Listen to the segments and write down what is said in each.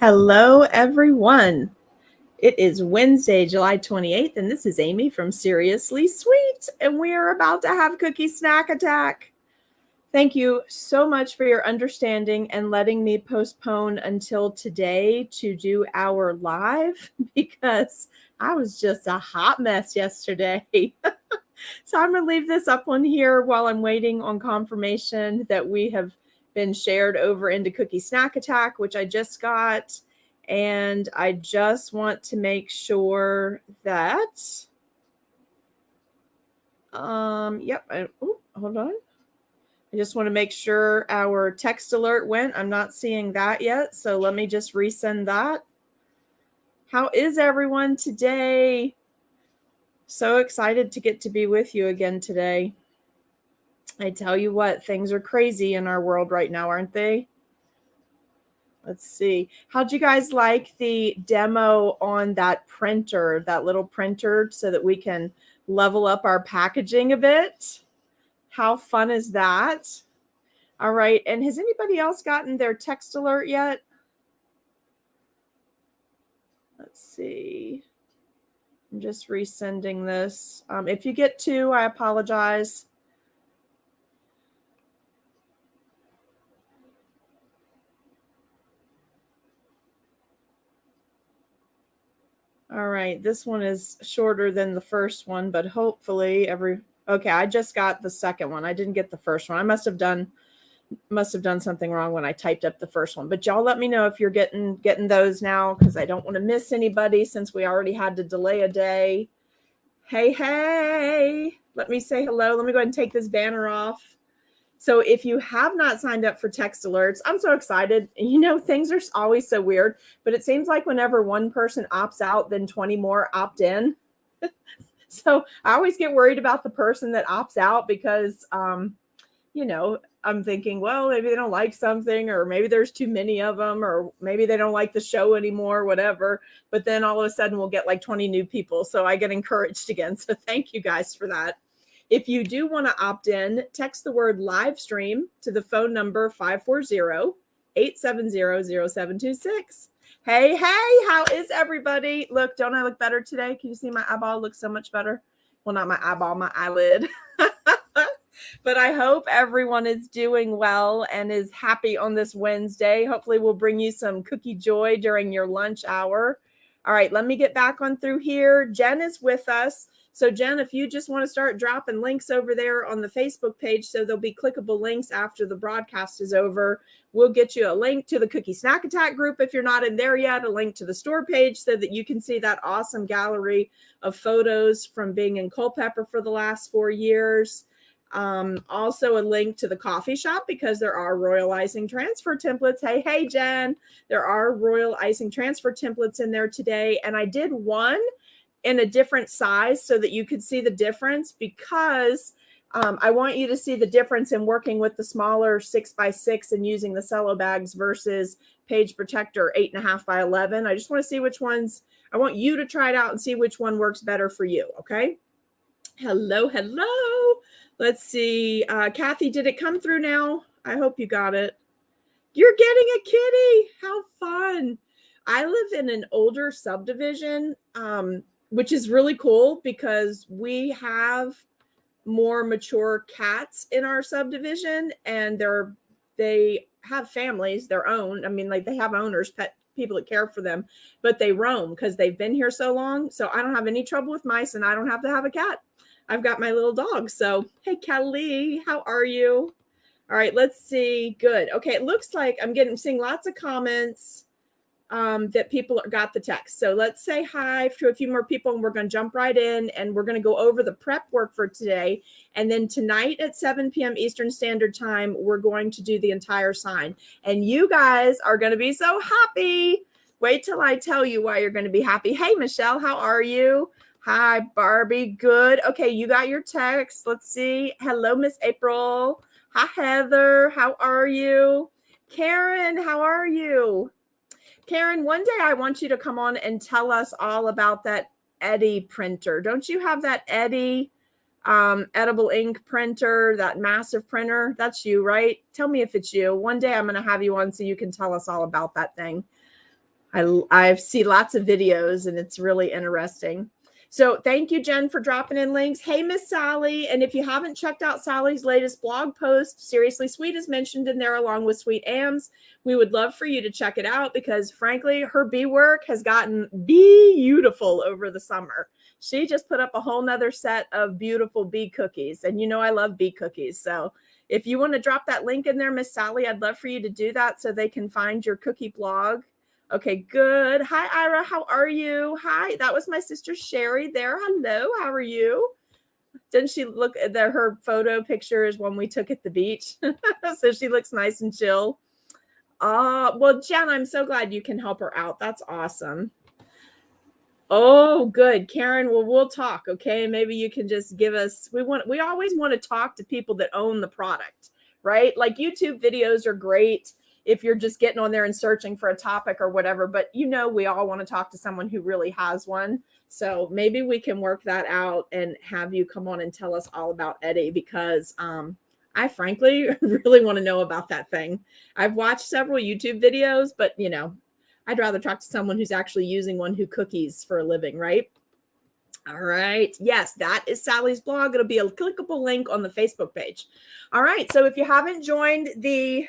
Hello, everyone. It is Wednesday, July 28th, and this is Amy from Seriously Sweet, and we are about to have Cookie Snack Attack. Thank you so much for your understanding and letting me postpone until today to do our live because I was just a hot mess yesterday. So I'm going to leave this up on here while I'm waiting on confirmation that we have been shared over into Cookie Snack Attack, which I just got. And I just want to make sure that, hold on. I just want to make sure our text alert went. I'm not seeing that yet. So let me just resend that. How is everyone today? So excited to get to be with you again today. I tell you what, things are crazy in our world right now, aren't they? Let's see. How'd you guys like the demo on that printer, that little printer, so that we can level up our packaging a bit? How fun is that? All right. And has anybody else gotten their text alert yet? Let's see. I'm just resending this. If you get two, I apologize. All right, this one is shorter than the first one, but hopefully okay, I just got the second one. I didn't get the first one. I must have done something wrong when I typed up the first one. But y'all let me know if you're getting those now, because I don't want to miss anybody since we already had to delay a day. Hey, let me say hello. Let me go ahead and take this banner off. So if you have not signed up for text alerts, I'm so excited. You know, things are always so weird, but it seems like whenever one person opts out, then 20 more opt in. So I always get worried about the person that opts out because, you know, I'm thinking, well, maybe they don't like something, or maybe there's too many of them, or maybe they don't like the show anymore, whatever. But then all of a sudden we'll get like 20 new people. So I get encouraged again. So thank you guys for that. If you do want to opt in, text the word live stream to the phone number 540-870-0726. Hey, how is everybody? Look, don't I look better today? Can you see my eyeball looks so much better? Well, not my eyeball, my eyelid. But I hope everyone is doing well and is happy on this Wednesday. Hopefully we'll bring you some cookie joy during your lunch hour. All right, let me get back on through here. Jen is with us. So Jen, if you just want to start dropping links over there on the Facebook page, so there'll be clickable links after the broadcast is over. We'll get you a link to the Cookie Snack Attack group if you're not in there yet, a link to the store page so that you can see that awesome gallery of photos from being in Culpeper for the last 4 years. Also a link to the coffee shop because there are Royal Icing transfer templates. Hey, Jen, there are Royal Icing transfer templates in there today. And I did one in a different size so that you could see the difference, because I want you to see the difference in working with the smaller 6x6 and using the cello bags versus Page Protector 8.5x11. I just want to see which ones. I want you to try it out and see which one works better for you. Okay. Hello. Let's see. Kathy, did it come through now? I hope you got it. You're getting a kitty. How fun. I live in an older subdivision, which is really cool because we have more mature cats in our subdivision, and they have families, their own. I mean, like, they have owners, pet people that care for them, but they roam because they've been here so long. So I don't have any trouble with mice, and I don't have to have a cat. I've got my little dog. So, hey, Kelly, how are you? All right, let's see. Good. Okay, it looks like I'm seeing lots of comments that people got the text. So let's say hi to a few more people, and we're going to jump right in, and we're going to go over the prep work for today. And then tonight at 7 p.m. Eastern Standard Time, we're going to do the entire sign. And you guys are going to be so happy. Wait till I tell you why you're going to be happy. Hey, Michelle, how are you? Hi, Barbie. Good. Okay, you got your text. Let's see. Hello, Miss April. Hi, Heather. How are you? Karen, how are you? Karen, one day I want you to come on and tell us all about that Eddie printer. Don't you have that Eddie edible ink printer, that massive printer? That's you, right? Tell me if it's you. One day I'm going to have you on so you can tell us all about that thing. I see lots of videos and it's really interesting. So thank you, Jen, for dropping in links. Hey, Miss Sally. And if you haven't checked out Sally's latest blog post, Seriously Sweet is mentioned in there along with Sweet Ams. We would love for you to check it out because frankly, her bee work has gotten beautiful over the summer. She just put up a whole nother set of beautiful bee cookies. And you know, I love bee cookies. So if you want to drop that link in there, Miss Sally, I'd love for you to do that so they can find your cookie blog. Okay, good. Hi, Ira. How are you? Hi. That was my sister Sherry there. Hello. How are you? Didn't she look at her photo pictures when we took at the beach? So she looks nice and chill. Well, Jen, I'm so glad you can help her out. That's awesome. Oh, good. Karen, well, we'll talk. Okay. Maybe you can just give us, we always want to talk to people that own the product, right? Like YouTube videos are great if you're just getting on there and searching for a topic or whatever, but you know, we all want to talk to someone who really has one. So maybe we can work that out and have you come on and tell us all about Eddie because I frankly really want to know about that thing. I've watched several YouTube videos, but you know, I'd rather talk to someone who's actually using one who cookies for a living, right? All right. Yes, that is Sally's blog. It'll be a clickable link on the Facebook page. All right. So if you haven't joined the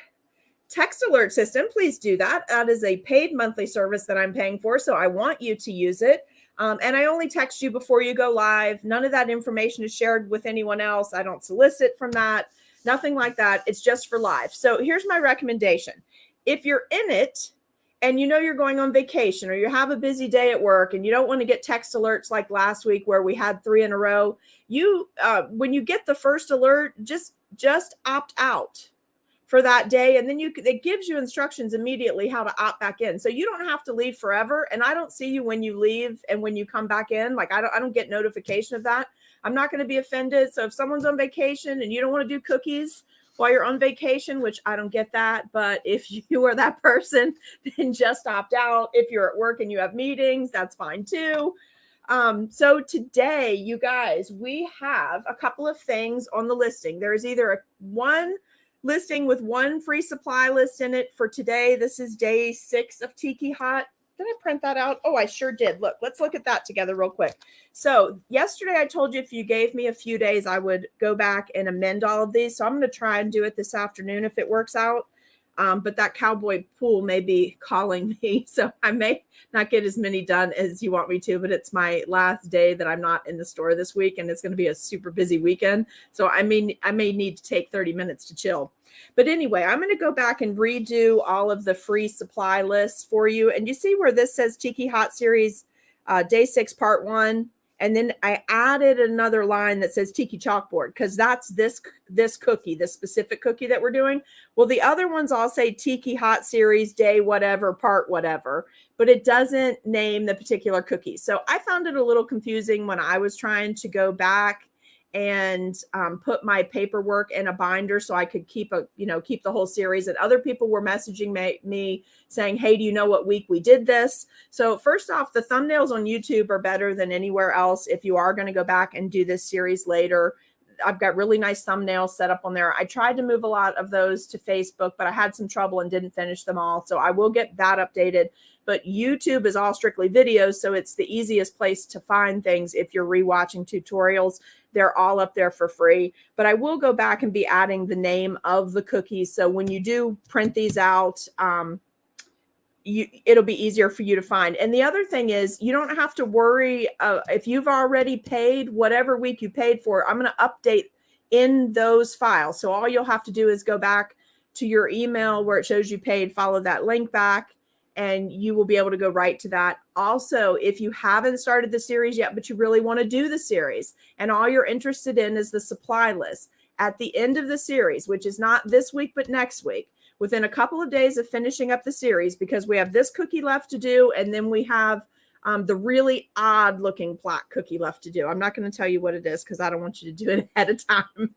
text alert system, please do that. That is a paid monthly service that I'm paying for. So I want you to use it. And I only text you before you go live. None of that information is shared with anyone else. I don't solicit from that. Nothing like that. It's just for live. So here's my recommendation. If you're in it and you know you're going on vacation or you have a busy day at work and you don't want to get text alerts like last week where we had 3 in a row, you when you get the first alert, just opt out for that day. And then it gives you instructions immediately how to opt back in. So you don't have to leave forever. And I don't see you when you leave and when you come back in. Like I don't get notification of that. I'm not going to be offended. So if someone's on vacation and you don't want to do cookies while you're on vacation, which I don't get that, but if you are that person, then just opt out. If you're at work and you have meetings, that's fine too. So today, you guys, we have a couple of things on the listing. There's either one listing with one free supply list in it for today. This is day 6 of Tiki Hot. Did I print that out? Oh, I sure did. Look, let's look at that together real quick. So yesterday I told you if you gave me a few days, I would go back and amend all of these. So I'm going to try and do it this afternoon if it works out. But that cowboy pool may be calling me. So I may not get as many done as you want me to, but it's my last day that I'm not in the store this week. And it's going to be a super busy weekend. So I may need to take 30 minutes to chill. But anyway, I'm going to go back and redo all of the free supply lists for you. And you see where this says Tiki Hot Series Day 6 Part 1. And then I added another line that says Tiki Chalkboard because that's this cookie, this specific cookie that we're doing. Well, the other ones all say Tiki Hot Series Day whatever, Part whatever, but it doesn't name the particular cookie. So I found it a little confusing when I was trying to go back and put my paperwork in a binder so I could keep the whole series. And other people were messaging me saying, hey, do you know what week we did this? So first off, the thumbnails on YouTube are better than anywhere else. If you are going to go back and do this series later, I've got really nice thumbnails set up on there. I tried to move a lot of those to Facebook, but I had some trouble and didn't finish them all. So I will get that updated. But YouTube is all strictly videos, so it's the easiest place to find things if you're rewatching tutorials. They're all up there for free. But I will go back and be adding the name of the cookies. So when you do print these out, it'll be easier for you to find. And the other thing is you don't have to worry if you've already paid whatever week you paid for. I'm going to update in those files. So all you'll have to do is go back to your email where it shows you paid, follow that link back, and you will be able to go right to that. Also, if you haven't started the series yet, but you really want to do the series and all you're interested in is the supply list at the end of the series, which is not this week, but next week, within a couple of days of finishing up the series, because we have this cookie left to do. And then we have the really odd looking plaque cookie left to do. I'm not going to tell you what it is because I don't want you to do it ahead of time.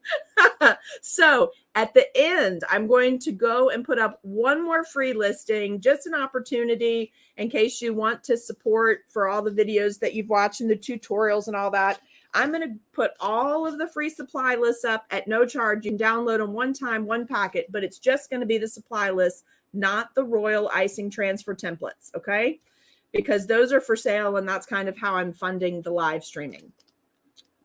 So at the end, I'm going to go and put up one more free listing, just an opportunity in case you want to support for all the videos that you've watched and the tutorials and all that. I'm going to put all of the free supply lists up at no charge. You can download them one time, one packet, but it's just going to be the supply list, not the Royal Icing transfer templates, okay? Because those are for sale, and that's kind of how I'm funding the live streaming.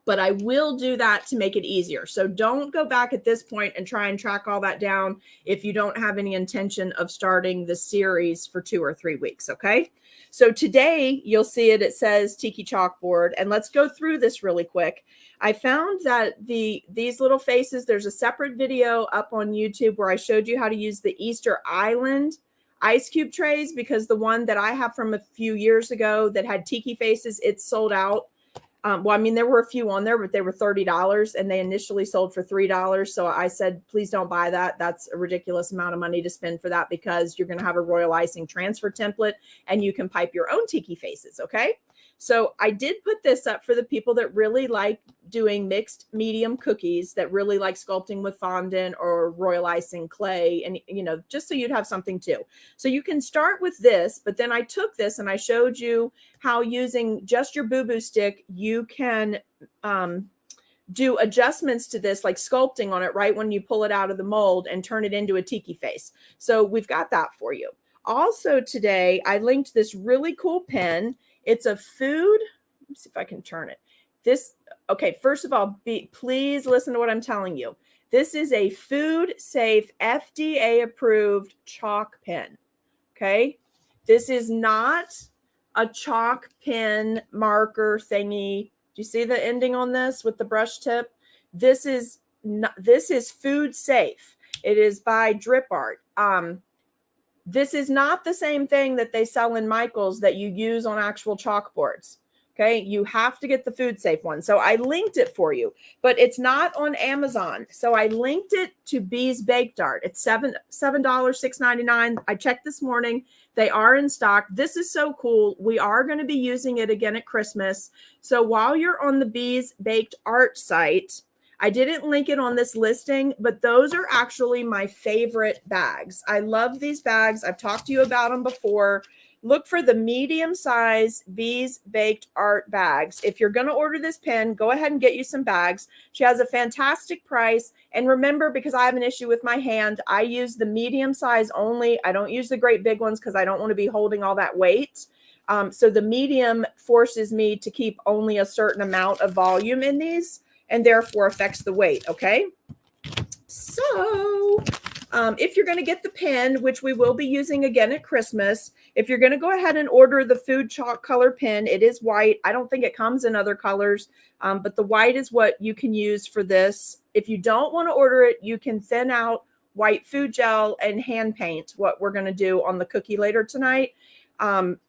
But I will do that to make it easier. So don't go back at this point and try and track all that down if you don't have any intention of starting the series for 2 or 3 weeks, okay? So today you'll see it. It says Tiki Chalkboard, and let's go through this really quick. I found that these little faces, there's a separate video up on YouTube where I showed you how to use the Easter Island ice cube trays, because the one that I have from a few years ago that had tiki faces, it's sold out. Well, I mean, there were a few on there, but they were $30 and they initially sold for $3. So I said, please don't buy that. That's a ridiculous amount of money to spend for that, because you're going to have a Royal Icing transfer template and you can pipe your own tiki faces. Okay. So I did put this up for the people that really like doing mixed medium cookies, that really like sculpting with fondant or Royal Icing clay, and, you know, just so you'd have something too. So you can start with this, but then I took this and I showed you how using just your boo-boo stick, you can do adjustments to this, like sculpting on it right when you pull it out of the mold and turn it into a tiki face. So we've got that for you. Also today, I linked this really cool pen. It's a food. Let me see if I can turn it. This, okay, first of all, please listen to what I'm telling you. This is a food safe, FDA approved chalk pen. Okay. This is not a chalk pen marker thingy. Do you see the ending on this with the brush tip? This is food safe. It is by Drip Art. This is not the same thing that they sell in Michael's that you use on actual chalkboards. Okay, you have to get the food safe one. So I linked it for you, but it's not on Amazon. So I linked it to Bee's Baked Art. It's $7, $6.99. I checked this morning. They are in stock. This is so cool. We are going to be using it again at Christmas. So while you're on the Bee's Baked Art site, I didn't link it on this listing, but those are actually my favorite bags. I love these bags. I've talked to you about them before. Look for the medium size Bee's Baked Art bags. If you're going to order this pen, go ahead and get you some bags. She has a fantastic price. And remember, because I have an issue with my hand, I use the medium size only. I don't use the great big ones because I don't want to be holding all that weight. So the medium forces me to keep only a certain amount of volume in these, and therefore affects the weight, okay? So if you're going to get the pen, which we will be using again at Christmas, if you're going to go ahead and order the food chalk color pen, it is white. I don't think it comes in other colors, but the white is what you can use for this. If you don't want to order it, you can thin out white food gel and hand paint, what we're going to do on the cookie later tonight.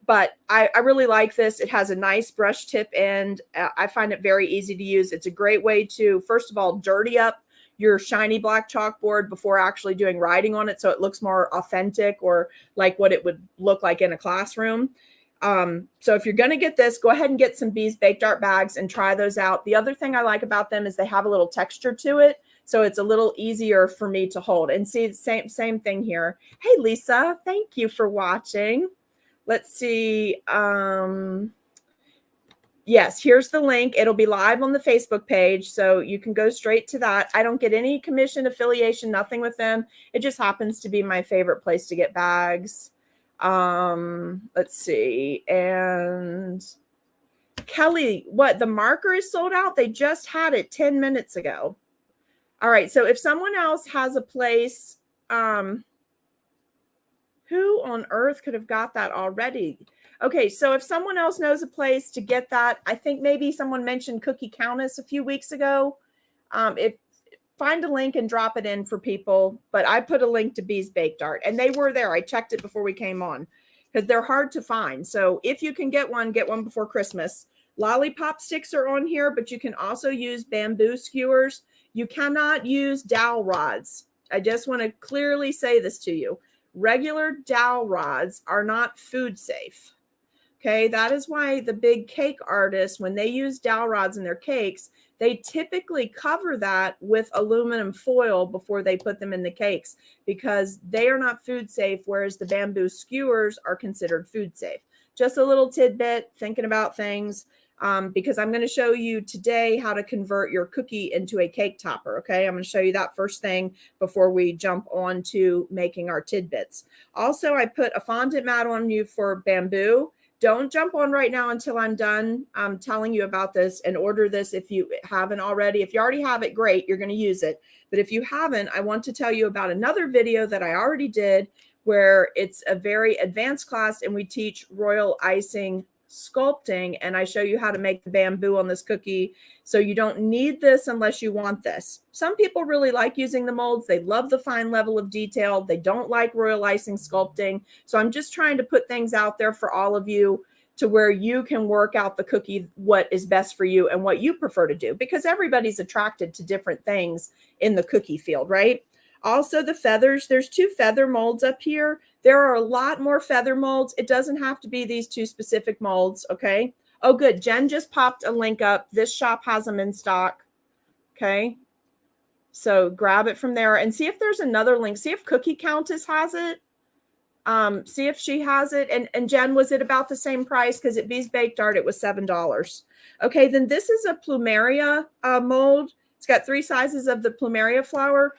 But I really like this. It has a nice brush tip end. I find it very easy to use. It's a great way to, first of all, dirty up your shiny black chalkboard before actually doing writing on it, so it looks more authentic or like what it would look like in a classroom. So if you're going to get this, go ahead and get some Bee's Baked Art bags and try those out. The other thing I like about them is they have a little texture to it, so it's a little easier for me to hold. And see, same thing here. Hey, Lisa, thank you for watching. Let's see. Yes, here's the link. It'll be live on the Facebook page, so you can go straight to that. I don't get any commission affiliation, nothing with them. It just happens to be my favorite place to get bags. Let's see. And Kelly, what? The marker is sold out? They just had it 10 minutes ago. All right, so if someone else has a place, who on earth could have got that already? Okay, so if someone else knows a place to get that, I think maybe someone mentioned Cookie Countess a few weeks ago. Find a link and drop it in for people. But I put a link to Bee's Baked Art, and they were there. I checked it before we came on because they're hard to find. So if you can get one before Christmas. Lollipop sticks are on here, but you can also use bamboo skewers. You cannot use dowel rods. I just want to clearly say this to you. Regular dowel rods are not food safe. Okay, that is why the big cake artists, when they use dowel rods in their cakes, they typically cover that with aluminum foil before they put them in the cakes, because they are not food safe, whereas the bamboo skewers are considered food safe. Just a little tidbit, thinking about things. because I'm going to show you today how to convert your cookie into a cake topper. Okay, I'm going to show you that first thing before we jump on to making our tidbits. Also, I put a fondant mat on you for bamboo. Don't jump on right now until I'm done telling you about this, and order this if you haven't already. If you already have it, great, you're going to use it. But if you haven't, I want to tell you about another video that I already did where it's a very advanced class and we teach royal icing sculpting, and I show you how to make the bamboo on this cookie. So you don't need this unless you want this. Some people really like using the molds. They love the fine level of detail. They don't like royal icing sculpting. So I'm just trying to put things out there for all of you to where you can work out the cookie, what is best for you and what you prefer to do, because everybody's attracted to different things in the cookie field, right? Also, the feathers, there's 2 feather molds up here. There are a lot more feather molds. It doesn't have to be these 2 specific molds, okay? Oh, good. Jen just popped a link up. This shop has them in stock, okay? So grab it from there and see if there's another link. See if Cookie Countess has it. See if she has it. And Jen, was it about the same price? Because at Bee's Baked Art, it was $7. Okay, then this is a plumeria mold. It's got 3 sizes of the plumeria flower.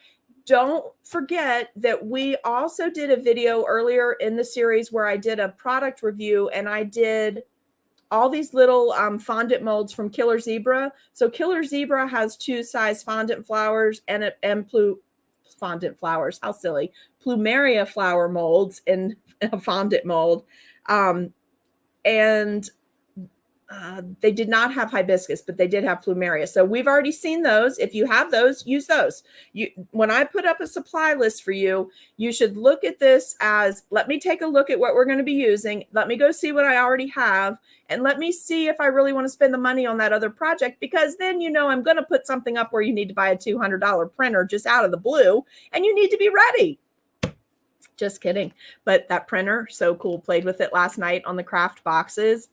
Don't forget that we also did a video earlier in the series where I did a product review, and I did all these little fondant molds from Killer Zebra. So Killer Zebra has 2 size fondant flowers and fondant flowers. How silly. Plumeria flower molds in a fondant mold. They did not have hibiscus, but they did have plumeria. So we've already seen those. If you have those, use those. When I put up a supply list for you, you should look at this as, let me take a look at what we're going to be using. Let me go see what I already have. And let me see if I really want to spend the money on that other project, because then, you know, I'm going to put something up where you need to buy a $200 printer just out of the blue, and you need to be ready. Just kidding. But that printer, so cool. Played with it last night on the craft boxes.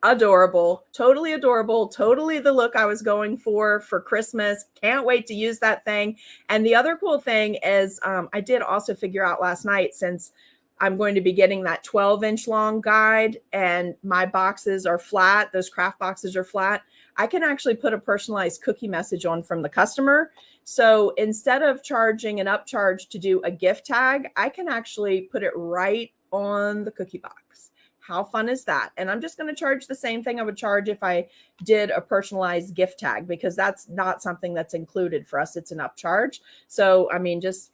Adorable, totally the look I was going for Christmas. Can't wait to use that thing. And the other cool thing is I did also figure out last night, since I'm going to be getting that 12-inch long guide and my boxes are flat, those craft boxes are flat, I can actually put a personalized cookie message on from the customer. So instead of charging an upcharge to do a gift tag, I can actually put it right on the cookie box. How fun is that? And I'm just going to charge the same thing I would charge if I did a personalized gift tag, because that's not something that's included for us. It's an upcharge. So, I mean, just,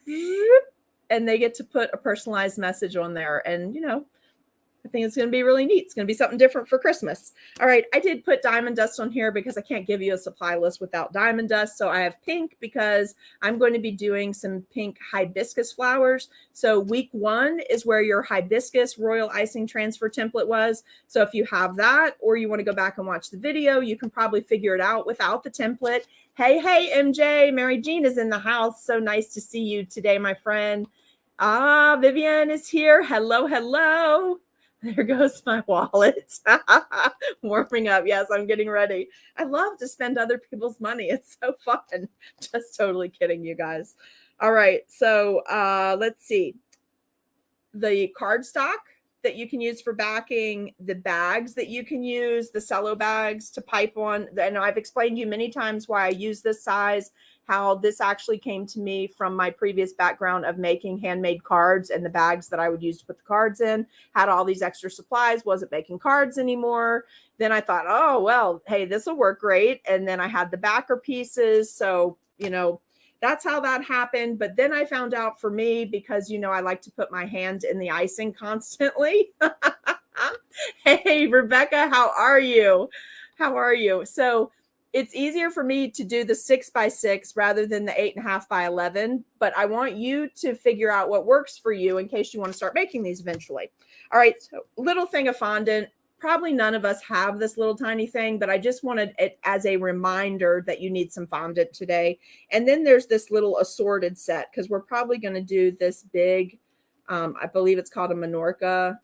and they get to put a personalized message on there. And, you know, I think it's going to be really neat. It's going to be something different for Christmas. All right. I did put diamond dust on here because I can't give you a supply list without diamond dust. So I have pink because I'm going to be doing some pink hibiscus flowers. So week 1 is where your hibiscus royal icing transfer template was. So if you have that, or you want to go back and watch the video, you can probably figure it out without the template. Hey, MJ, Mary Jean is in the house. So nice to see you today, my friend. Vivian is here. Hello. There goes my wallet. Warming up. Yes, I'm getting ready. I love to spend other people's money. It's so fun. Just totally kidding, you guys. All right. So let's see. The cardstock that you can use for backing, the bags that you can use, the cello bags to pipe on. And I've explained to you many times why I use this size, how this actually came to me from my previous background of making handmade cards, and the bags that I would use to put the cards in had all these extra supplies, wasn't making cards anymore. Then I thought, oh, well, hey, this will work great. And then I had the backer pieces. So, you know, that's how that happened. But then I found out for me, because, you know, I like to put my hand in the icing constantly. Hey, Rebecca, how are you? So it's easier for me to do the 6x6 rather than the 8.5 by 11. But I want you to figure out what works for you in case you want to start making these eventually. All right. So little thing of fondant. Probably none of us have this little tiny thing, but I just wanted it as a reminder that you need some fondant today. And then there's this little assorted set, because we're probably going to do this big, I believe it's called a Minorca,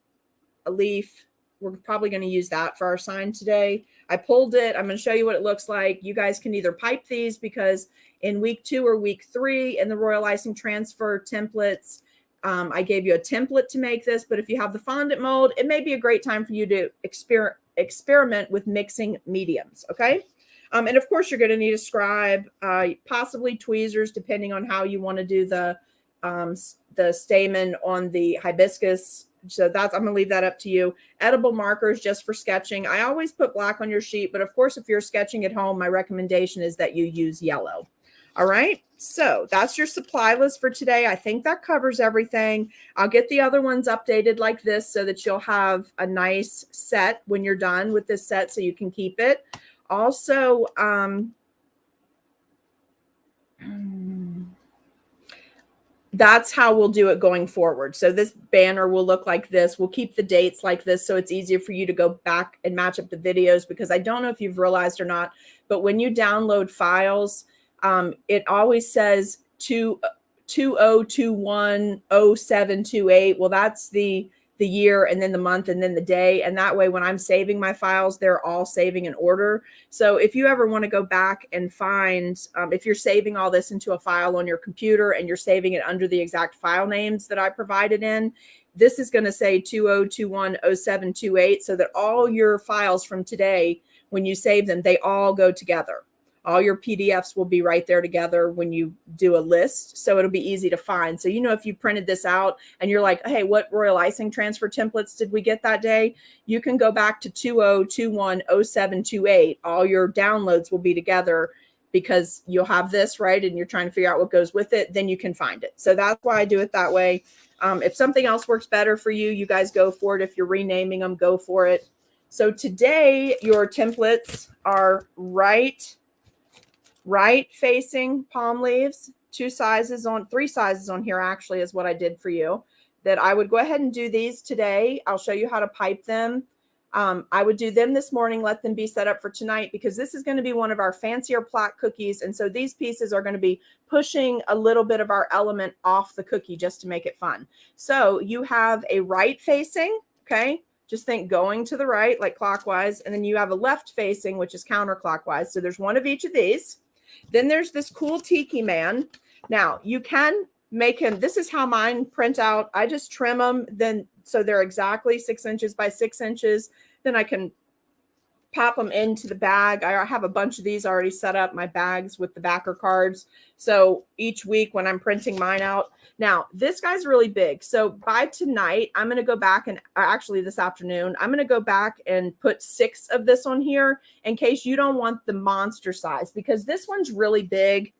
a leaf. We're probably going to use that for our sign today. I pulled it. I'm going to show you what it looks like. You guys can either pipe these, because in week 2 or week 3 in the Royal Icing Transfer templates, I gave you a template to make this, but if you have the fondant mold, it may be a great time for you to experiment with mixing mediums, okay? And of course, you're going to need a scribe, possibly tweezers, depending on how you want to do the stamen on the hibiscus. So that's, I'm going to leave that up to you. Edible markers just for sketching. I always put black on your sheet, but of course, if you're sketching at home, my recommendation is that you use yellow. All right, so that's your supply list for today. I think that covers everything. I'll get the other ones updated like this so that you'll have a nice set when you're done with this set so you can keep it. Also, that's how we'll do it going forward. So this banner will look like this. We'll keep the dates like this so it's easier for you to go back and match up the videos, because I don't know if you've realized or not, but when you download files, it always says 2021-0728. Well, that's the year and then the month and then the day. And that way, when I'm saving my files, they're all saving in order. So if you ever want to go back and find, if you're saving all this into a file on your computer and you're saving it under the exact file names that I provided in, this is going to say 2021-0728, so that all your files from today, when you save them, they all go together. All your PDFs will be right there together when you do a list. So it'll be easy to find. So, you know, if you printed this out and you're like, hey, what royal icing transfer templates did we get that day? You can go back to 2021-0728. All your downloads will be together because you'll have this, right? And you're trying to figure out what goes with it. Then you can find it. So that's why I do it that way. If something else works better for you, you guys go for it. If you're renaming them, go for it. So today your templates are right facing palm leaves, 3 sizes on here actually is what I did for you, that I would go ahead and do these today. I'll show you how to pipe them. I would do them this morning, let them be set up for tonight, because this is going to be one of our fancier plaque cookies. And so these pieces are going to be pushing a little bit of our element off the cookie just to make it fun. So you have a right facing, okay? Just think going to the right, like clockwise. And then you have a left facing, which is counterclockwise. So there's one of each of these. Then there's this cool Tiki Man. Now you can make him, this is how mine print out. I just trim them then so they're exactly 6 inches by 6 inches. Then I can pop them into the bag. I have a bunch of these already set up, my bags with the backer cards. So each week when I'm printing mine out. Now this guy's really big. So by tonight, I'm going to go back and actually this afternoon, I'm going to go back and put 6 of this on here in case you don't want the monster size, because this one's really big.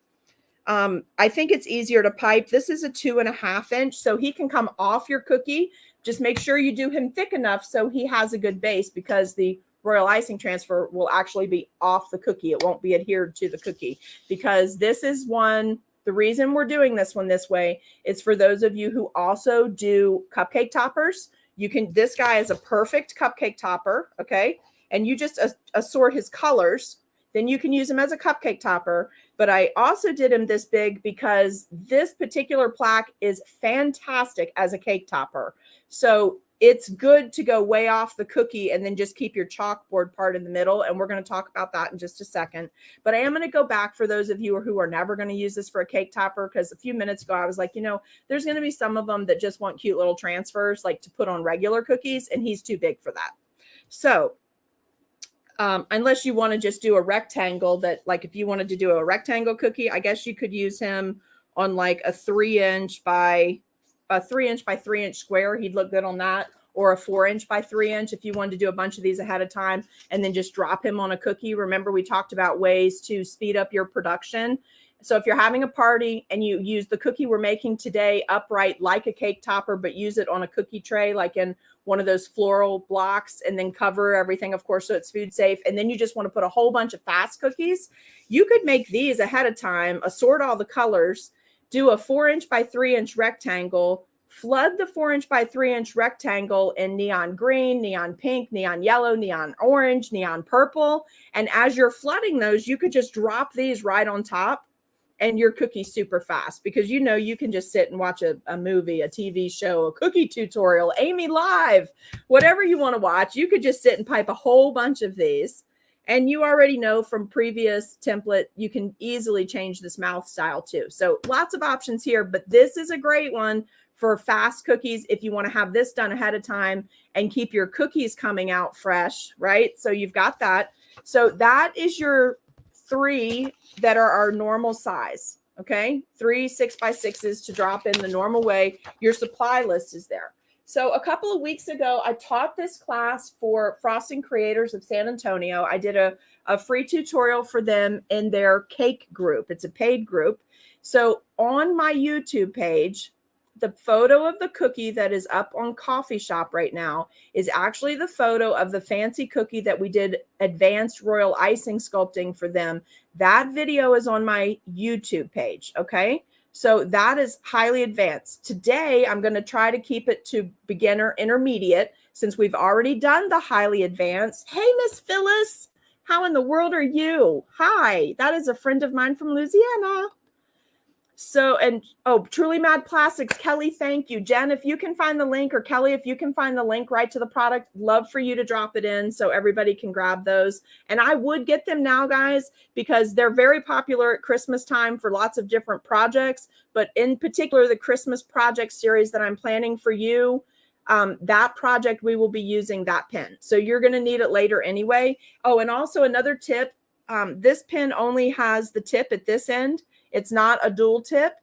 I think it's easier to pipe. This is a 2.5 inch, so he can come off your cookie. Just make sure you do him thick enough so he has a good base, because the royal icing transfer will actually be off the cookie. It won't be adhered to the cookie, because this is one. The reason we're doing this one this way is for those of you who also do cupcake toppers. This guy is a perfect cupcake topper, okay? And you just assort his colors. Then you can use him as a cupcake topper. But I also did him this big because this particular plaque is fantastic as a cake topper. So it's good to go way off the cookie and then just keep your chalkboard part in the middle. And we're going to talk about that in just a second. But I am going to go back for those of you who are never going to use this for a cake topper, because a few minutes ago I was like, you know, there's going to be some of them that just want cute little transfers like to put on regular cookies, and he's too big for that. So unless you want to just do a rectangle, that like if you wanted to do a rectangle cookie, I guess you could use him on like a 3 inch by 3 inch square. He'd look good on that. Or a 4 inch by 3 inch if you wanted to do a bunch of these ahead of time and then just drop him on a cookie. Remember, we talked about ways to speed up your production. So if you're having a party and you use the cookie we're making today upright like a cake topper, but use it on a cookie tray, like in one of those floral blocks, and then cover everything, of course, so it's food safe. And then you just want to put a whole bunch of fast cookies. You could make these ahead of time, assort all the colors, do a 4 inch by 3 inch rectangle, flood the 4 inch by 3 inch rectangle in neon green, neon pink, neon yellow, neon orange, neon purple. And as you're flooding those, you could just drop these right on top, and your cookie's super fast, because you know you can just sit and watch a movie, a TV show, a cookie tutorial, Amy Live, whatever you want to watch. You could just sit and pipe a whole bunch of these, And you already know from previous template, you can easily change this mouth style too. So lots of options here, but this is a great one for fast cookies if you want to have this done ahead of time and keep your cookies coming out fresh, right? So you've got that. So that is your 3 that are our normal size, okay? 3 6x6s to drop in the normal way. Your supply list is there. So a couple of weeks ago, I taught this class for Frosting Creators of San Antonio. I did a free tutorial for them in their cake group. It's a paid group. So on my YouTube page, the photo of the cookie that is up on Coffee Shop right now is actually the photo of the fancy cookie that we did advanced royal icing sculpting for them. That video is on my YouTube page, okay? So that is highly advanced. Today, I'm going to try to keep it to beginner intermediate since we've already done the highly advanced. Hey, Miss Phyllis, how in the world are you? Hi, that is a friend of mine from Louisiana. So, and oh, Truly Mad Plastics, Kelly, thank you. Jen, if you can find the link, or Kelly, if you can find the link right to the product, love for you to drop it in so everybody can grab those. And I would get them now, guys, because they're very popular at Christmas time for lots of different projects, but in particular, the Christmas project series that I'm planning for you, that project, we will be using that pin. So you're going to need it later anyway. Oh, and also another tip, this pin only has the tip at this end. It's not a dual tip.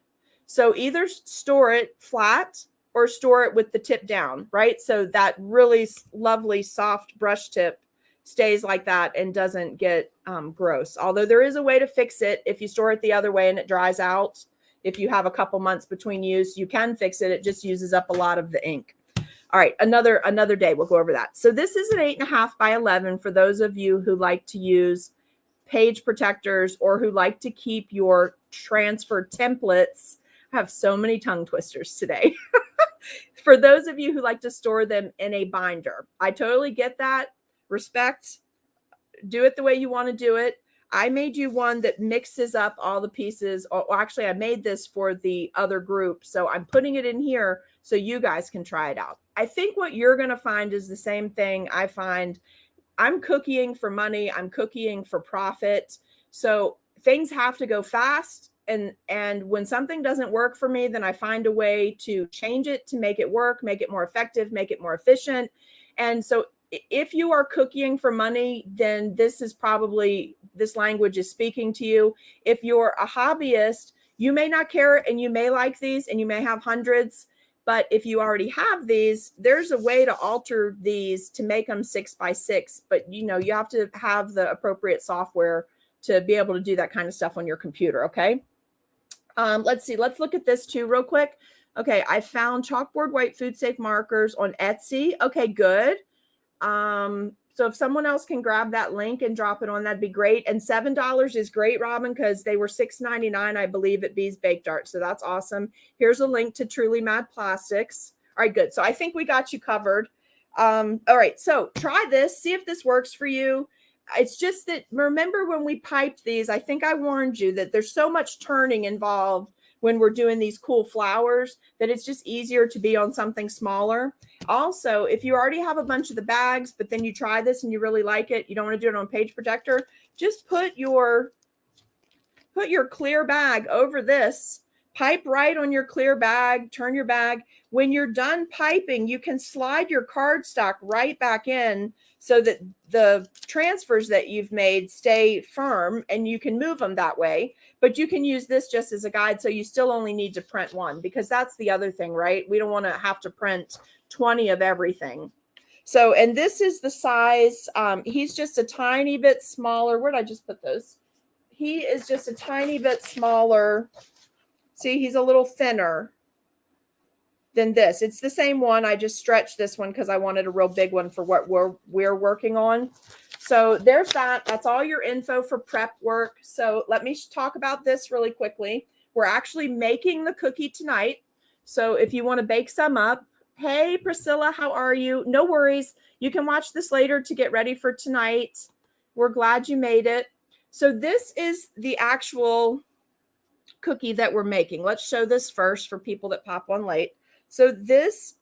So either store it flat or store it with the tip down, right? So that really lovely soft brush tip stays like that and doesn't get gross. Although there is a way to fix it. If you store it the other way and it dries out, if you have a couple months between use, you can fix it. It just uses up a lot of the ink. All right, another day, we'll go over that. So this is an 8.5 by 11 for those of you who like to use page protectors or who like to keep your transfer templates. I have so many tongue twisters today. For those of you who like to store them in a binder, I totally get that. Respect. Do it the way you want to do it. I made you one that mixes up all the pieces. Or actually, I made this for the other group. So I'm putting it in here so you guys can try it out. I think what you're going to find is the same thing I find. I'm cookieing for money. I'm cookieing for profit. So things have to go fast. And when something doesn't work for me, then I find a way to change it to make it work, make it more effective, make it more efficient. And so if you are cookieing for money, then this language is speaking to you. If you're a hobbyist, you may not care and you may like these and you may have hundreds. But if you already have these, there's a way to alter these to make them 6x6. But, you have to have the appropriate software to be able to do that kind of stuff on your computer. Okay. Let's see. Let's look at this too real quick. Okay. I found chalkboard white food safe markers on Etsy. Okay, good. So if someone else can grab that link and drop it on, that'd be great. And $7 is great, Robin, because they were $6.99, I believe, at Bee's Baked Art. So that's awesome. Here's a link to Truly Mad Plastics. All right, good. So I think we got you covered. All right, so try this. See if this works for you. It's just that, remember when we piped these, I think I warned you that there's so much turning involved when we're doing these cool flowers that it's just easier to be on something smaller. Also, if you already have a bunch of the bags, but then you try this and you really like it, you don't want to do it on page protector, just put your clear bag over this, pipe right on your clear bag, turn your bag. When you're done piping, you can slide your cardstock right back in so that the transfers that you've made stay firm and you can move them that way. But you can use this just as a guide. So you still only need to print one, because that's the other thing, right? We don't want to have to print 20 of everything. So, and this is the size. He's just a tiny bit smaller. Where'd I just put those? He is just a tiny bit smaller. See, he's a little thinner than this. It's the same one. I just stretched this one because I wanted a real big one for what we're working on. So there's that. That's all your info for prep work. So let me talk about this really quickly. We're actually making the cookie tonight. So if you want to bake some up, hey, Priscilla, how are you? No worries. You can watch this later to get ready for tonight. We're glad you made it. So this is the actual cookie that we're making. Let's show this first for people that pop on late. So this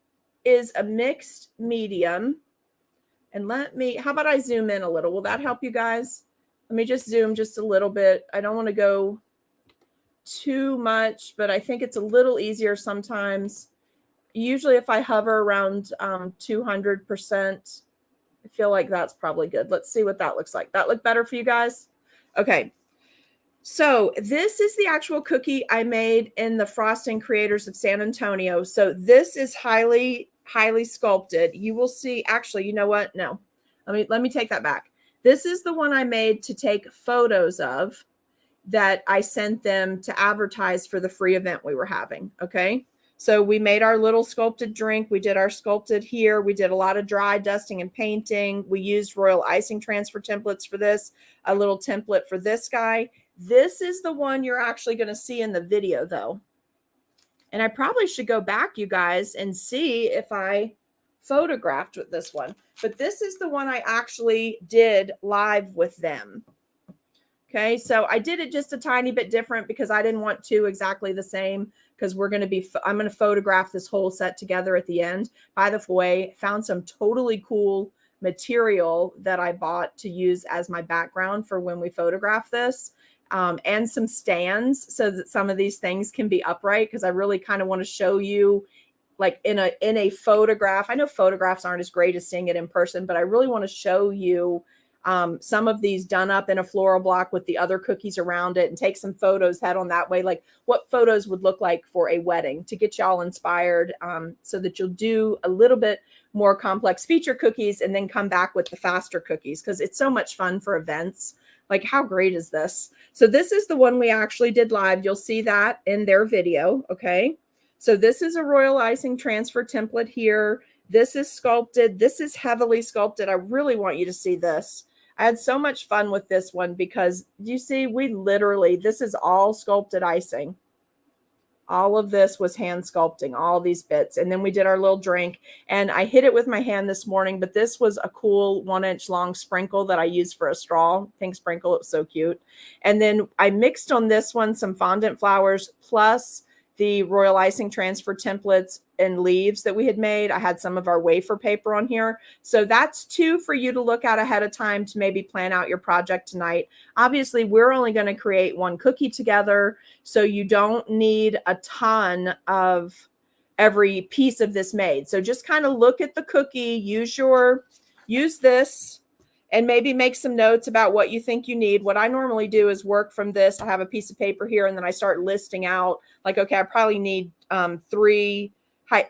is a mixed medium And how about I zoom in a little? Will that help you guys? Let me just zoom just a little bit. I don't want to go too much, but I think it's a little easier sometimes. Usually if I hover around 200%, I feel like that's probably good. Let's see what that looks like. That look better for you guys? Okay. So this is the actual cookie I made in the Frosting Creators of San Antonio. So this is highly, highly sculpted. You will see, actually, you know what? No, let me take that back. This is the one I made to take photos of that I sent them to advertise for the free event we were having. Okay. So we made our little sculpted drink. We did our sculpted here. We did a lot of dry dusting and painting. We used royal icing transfer templates for this, a little template for this guy. This is the one you're actually going to see in the video though. And I probably should go back, you guys, and see if I photographed with this one. But this is the one I actually did live with them. Okay, so I did it just a tiny bit different because I didn't want two exactly the same, because I'm going to photograph this whole set together at the end. By the way, found some totally cool material that I bought to use as my background for when we photograph this, and some stands so that some of these things can be upright, because I really kind of want to show you like in a photograph. I know photographs aren't as great as seeing it in person, but I really want to show you some of these done up in a floral block with the other cookies around it, and take some photos head on that way, like what photos would look like for a wedding, to get y'all inspired, so that you'll do a little bit more complex feature cookies and then come back with the faster cookies, because it's so much fun for events. Like, how great is this? So this is the one we actually did live. You'll see that in their video. Okay. So this is a royal icing transfer template here. This is sculpted. This is heavily sculpted. I really want you to see this. I had so much fun with this one because you see, this is all sculpted icing. All of this was hand sculpting, all these bits. And then we did our little drink, and I hit it with my hand this morning, but this was a cool 1-inch long sprinkle that I used for a straw. Pink sprinkle. It was so cute. And then I mixed on this one some fondant flowers plus the royal icing transfer templates and leaves that we had made. I had some of our wafer paper on here. So that's 2 for you to look at ahead of time to maybe plan out your project tonight. Obviously, we're only going to create 1 cookie together, so you don't need a ton of every piece of this made. So just kind of look at the cookie, use this, and maybe make some notes about what you think you need. What I normally do is work from this. I have a piece of paper here, and then I start listing out, like, okay, I probably need 3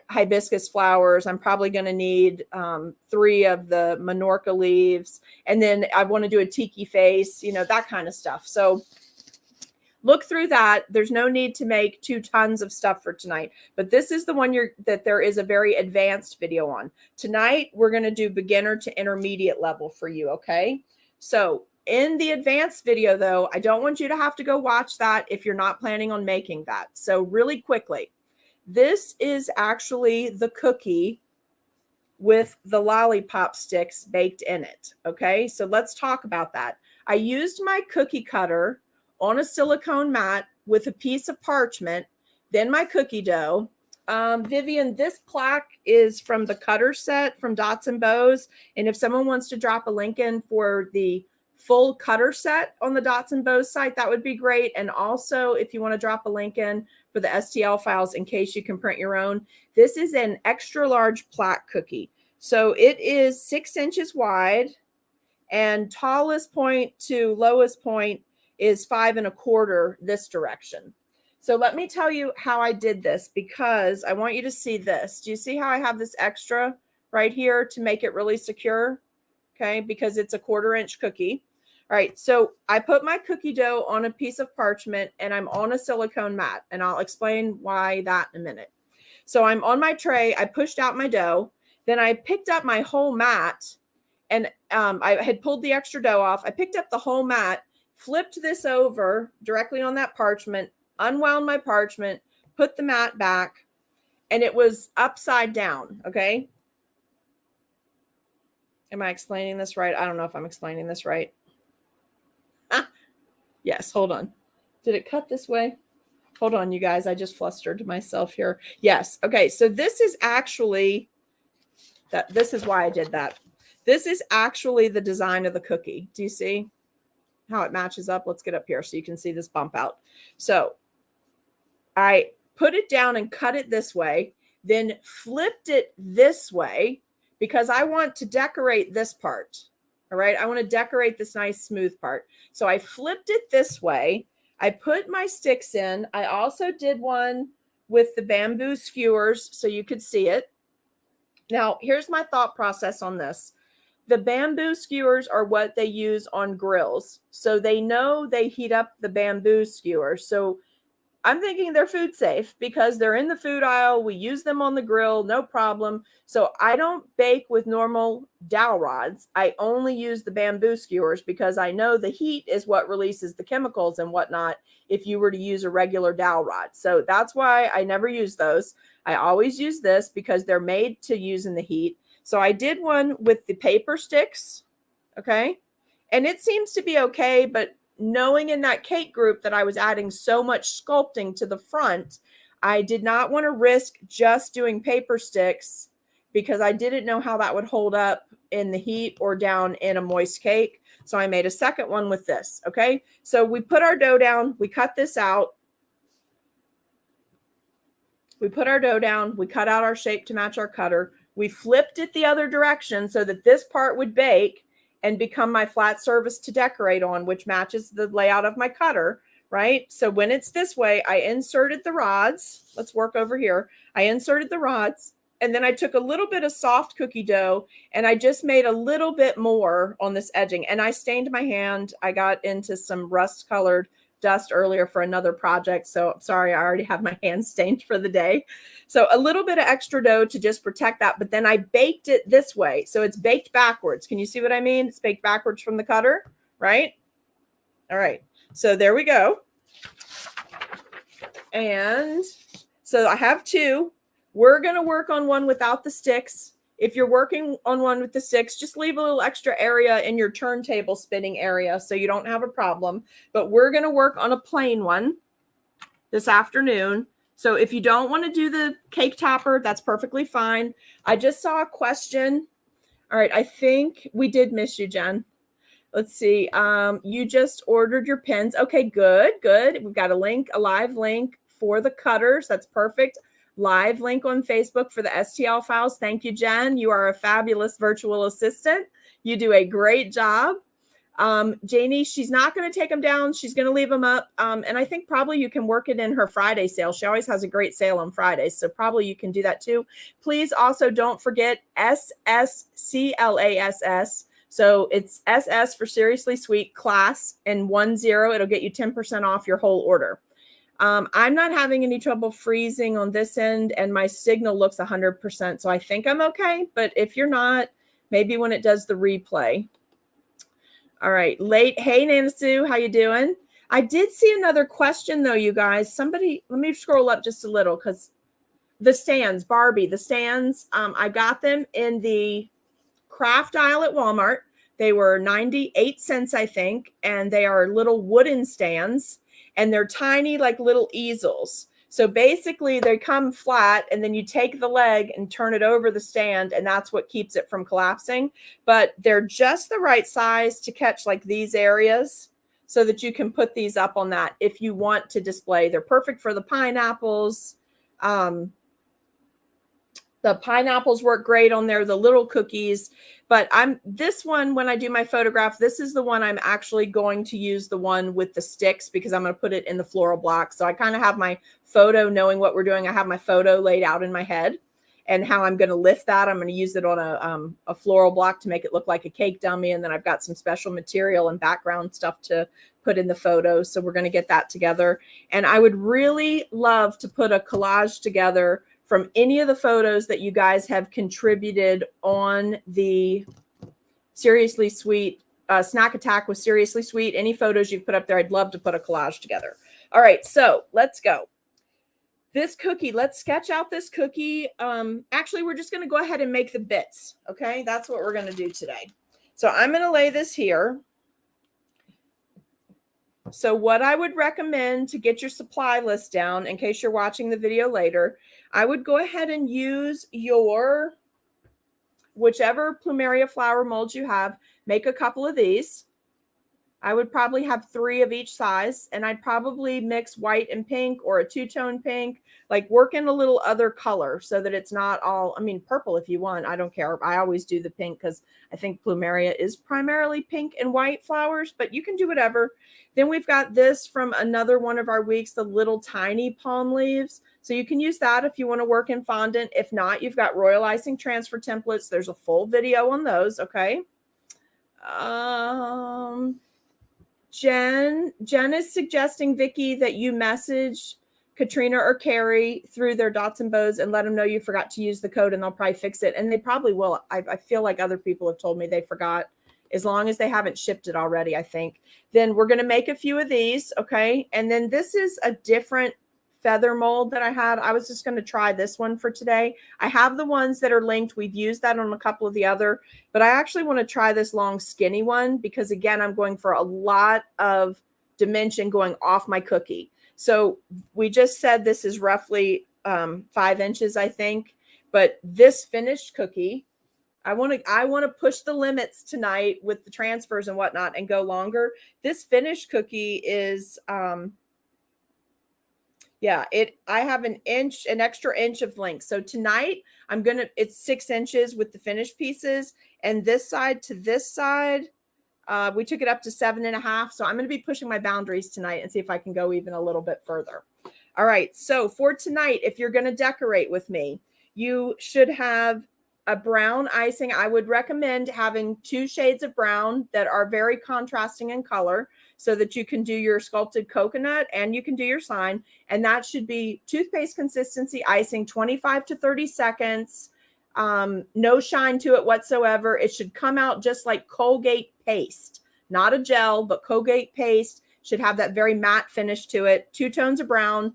hibiscus flowers. I'm probably going to need 3 of the Minorca leaves. And then I want to do a tiki face, that kind of stuff. So look through that. There's no need to make 2 tons of stuff for tonight, but this is the one that there is a very advanced video on. Tonight, we're going to do beginner to intermediate level for you. Okay. So in the advanced video though, I don't want you to have to go watch that if you're not planning on making that. So really quickly, this is actually the cookie with the lollipop sticks baked in it. Okay. So let's talk about that. I used my cookie cutter on a silicone mat with a piece of parchment, then my cookie dough. Vivian, this plaque is from the cutter set from Dots and Bows. And if someone wants to drop a link in for the full cutter set on the Dots and Bows site, that would be great. And also, if you want to drop a link in for the STL files in case you can print your own, this is an extra large plaque cookie. So it is 6 inches wide, and tallest point to lowest point is 5 1/4 this direction. So let me tell you how I did this, because I want you to see this. Do you see how I have this extra right here to make it really secure? Okay, because it's a 1/4 inch cookie. All right, so I put my cookie dough on a piece of parchment, and I'm on a silicone mat, and I'll explain why that in a minute. So I'm on my tray. I pushed out my dough. Then I picked up my whole mat, and I had pulled the extra dough off. I picked up the whole mat, flipped this over directly on that parchment, unwound my parchment, put the mat back, and it was upside down. Okay. Am I explaining this right? I don't know if I'm explaining this right. Yes. Hold on. Did it cut this way? Hold on, you guys. I just flustered myself here. Yes. Okay. So this is actually this is why I did that. This is actually the design of the cookie. Do you see how it matches up? Let's get up here so you can see this bump out. So I put it down and cut it this way, then flipped it this way because I want to decorate this part. All right. I want to decorate this nice smooth part. So I flipped it this way. I put my sticks in. I also did one with the bamboo skewers so you could see it. Now, here's my thought process on this. The bamboo skewers are what they use on grills. So they know they heat up the bamboo skewers. So I'm thinking they're food safe because they're in the food aisle. We use them on the grill, no problem. So I don't bake with normal dowel rods. I only use the bamboo skewers because I know the heat is what releases the chemicals and whatnot if you were to use a regular dowel rod. So that's why I never use those. I always use this because they're made to use in the heat. So I did one with the paper sticks, okay? And it seems to be okay, but knowing in that cake group that I was adding so much sculpting to the front, I did not want to risk just doing paper sticks because I didn't know how that would hold up in the heat or down in a moist cake. So I made a second one with this. Okay. So we put our dough down, we cut this out. We put our dough down, we cut out our shape to match our cutter. We flipped it the other direction so that this part would bake and become my flat surface to decorate on, which matches the layout of my cutter, right? So when it's this way, I inserted the rods. Let's work over here. I inserted the rods, and then I took a little bit of soft cookie dough, and I just made a little bit more on this edging, and I stained my hand. I got into some rust-colored dust earlier for another project, so sorry, I already have my hands stained for the day. So a little bit of extra dough to just protect that, but then I baked it this way. So it's baked backwards. Can you see what I mean? It's baked backwards from the cutter, right? All right, so there we go. And so I have two. We're going to work on one without the sticks. If you're working on one with the sticks, just leave a little extra area in your turntable spinning area so you don't have a problem. But we're going to work on a plain one this afternoon. So if you don't want to do the cake topper, that's perfectly fine. I just saw a question. All right, I think we did miss you, Jen. Let's see. You just ordered your pins. Okay, good, good. We've got a link, a live link for the cutters. That's perfect. Live link on Facebook for the STL files. Thank you, Jen. You are a fabulous virtual assistant. You do a great job. Janie, she's not going to take them down. She's going to leave them up. And I think probably you can work it in her Friday sale. She always has a great sale on Fridays. So probably you can do that too. Please also don't forget SSCLASS. So it's SS for Seriously Sweet class and 10. It'll get you 10% off your whole order. I'm not having any trouble freezing on this end, and my signal looks 100%. So I think I'm okay. But if you're not, maybe when it does the replay. All right. Late. Hey, Nana Sue, how you doing? I did see another question, though, you guys. Somebody, let me scroll up just a little because the stands, Barbie, the stands, I got them in the craft aisle at Walmart. They were 98 cents, I think, and they are little wooden stands. And they're tiny, like little easels. So basically they come flat and then you take the leg and turn it over the stand, and that's what keeps it from collapsing. But they're just the right size to catch like these areas so that you can put these up on that if you want to display. They're perfect for the pineapples. The pineapples work great on there, the little cookies. But this one, when I do my photograph, this is the one I'm actually going to use, the one with the sticks, because I'm going to put it in the floral block. So I kind of have my photo knowing what we're doing. I have my photo laid out in my head and how I'm going to lift that. I'm going to use it on a floral block to make it look like a cake dummy. And then I've got some special material and background stuff to put in the photo. So we're going to get that together. And I would really love to put a collage together from any of the photos that you guys have contributed on the Seriously Sweet Snack Attack with Seriously Sweet. Any photos you've put up there, I'd love to put a collage together. All right, so let's go. This cookie, let's sketch out this cookie. Actually, we're just going to go ahead and make the bits, okay? That's what we're going to do today. So I'm going to lay this here. So what I would recommend to get your supply list down, in case you're watching the video later, I would go ahead and use your whichever plumeria flower molds you have, make a couple of these. I would probably have 3 of each size, and I'd probably mix white and pink or a two-tone pink, like work in a little other color so that it's not all, I mean, purple if you want, I don't care. I always do the pink because I think plumeria is primarily pink and white flowers, but you can do whatever. Then we've got this from another one of our weeks, the little tiny palm leaves. So you can use that if you want to work in fondant. If not, you've got royal icing transfer templates. There's a full video on those, okay? Jen is suggesting, Vicky, that you message Katrina or Carrie through their dots and bows and let them know you forgot to use the code, and they'll probably fix it. And they probably will. I feel like other people have told me they forgot, as long as they haven't shipped it already, I think. Then we're going to make a few of these, okay? And then this is a different feather mold that I had. I was just going to try this one for today. I have the ones that are linked. We've used that on a couple of the other, but I actually want to try this long skinny one because, again, I'm going for a lot of dimension going off my cookie. So we just said this is roughly 5 inches, I think, but this finished cookie, I want to push the limits tonight with the transfers and whatnot and go longer. This finished cookie is yeah, I have an extra inch of length. So tonight it's 6 inches with the finished pieces, and this side to this side, we took it up to 7.5. So I'm going to be pushing my boundaries tonight and see if I can go even a little bit further. All right. So for tonight, if you're going to decorate with me, you should have a brown icing. I would recommend having 2 shades of brown that are very contrasting in color so that you can do your sculpted coconut and you can do your sign. And that should be toothpaste consistency icing, 25 to 30 seconds. No shine to it whatsoever. It should come out just like Colgate paste, not a gel, but Colgate paste should have that very matte finish to it. 2 tones of brown.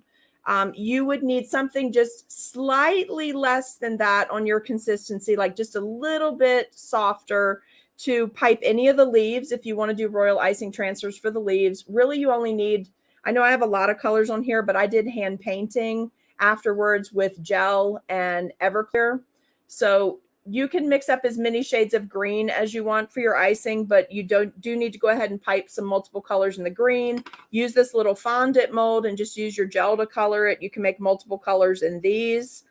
You would need something just slightly less than that on your consistency, like just a little bit softer to pipe any of the leaves. If you want to do royal icing transfers for the leaves, really you only need, I know I have a lot of colors on here, but I did hand painting afterwards with gel and Everclear. So you can mix up as many shades of green as you want for your icing, but you do need to go ahead and pipe some multiple colors in the green. Use this little fondant mold and just use your gel to color it. You can make multiple colors in these.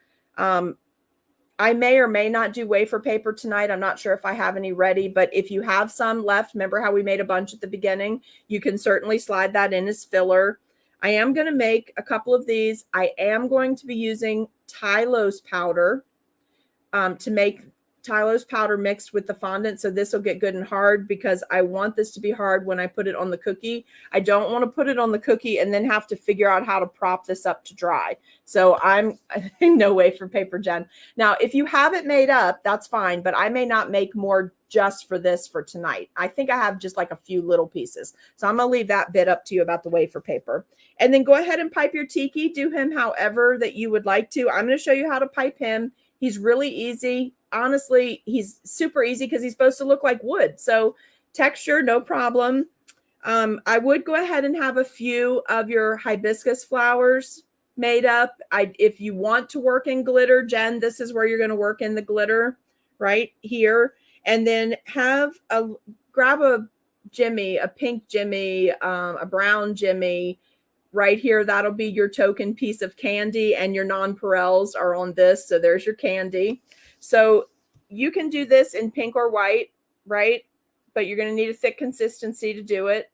I may or may not do wafer paper tonight. I'm not sure if I have any ready, but if you have some left, remember how we made a bunch at the beginning? You can certainly slide that in as filler. I am going to make a couple of these. I am going to be using Tylose powder to make Tylose powder mixed with the fondant. So this will get good and hard because I want this to be hard when I put it on the cookie. I don't want to put it on the cookie and then have to figure out how to prop this up to dry. So I'm no wafer paper, Jen. Now, if you have it made up, that's fine, but I may not make more just for this for tonight. I think I have just like a few little pieces. So I'm going to leave that bit up to you about the wafer paper. And then go ahead and pipe your tiki. Do him however that you would like to. I'm going to show you how to pipe him. He's really easy. Honestly, he's super easy because he's supposed to look like wood. So texture, no problem. I would go ahead and have a few of your hibiscus flowers made up. If you want to work in glitter, Jen, this is where you're going to work in the glitter right here. And then grab a Jimmy, a pink Jimmy, a brown Jimmy, right here. That'll be your token piece of candy, and your nonpareils are on this. So there's your candy. So you can do this in pink or white, right? But you're going to need a thick consistency to do it.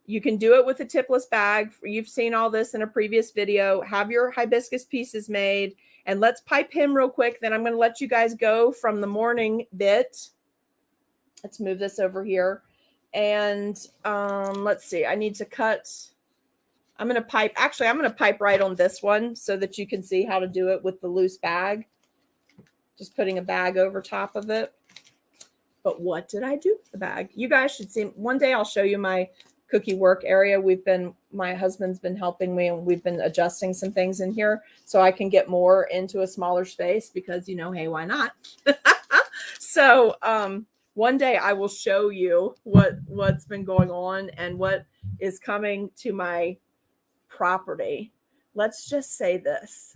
You can do it with a tipless bag. You've seen all this in a previous video. Have your hibiscus pieces made, and let's pipe him real quick. Then I'm going to let you guys go from the morning bit. Let's move this over here. And let's see. I need to cut. I'm going to pipe right on this one so that you can see how to do it with the loose bag. Just putting a bag over top of it. But what did I do with the bag? You guys should see. One day I'll show you my cookie work area. My husband's been helping me, and we've been adjusting some things in here so I can get more into a smaller space because, hey, why not? So one day I will show you what's been going on and what is coming to my property. Let's just say this.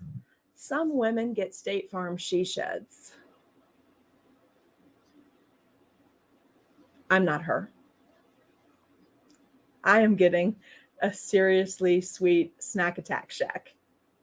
Some women get State Farm she sheds. I'm not her. I am getting a seriously sweet snack attack shack.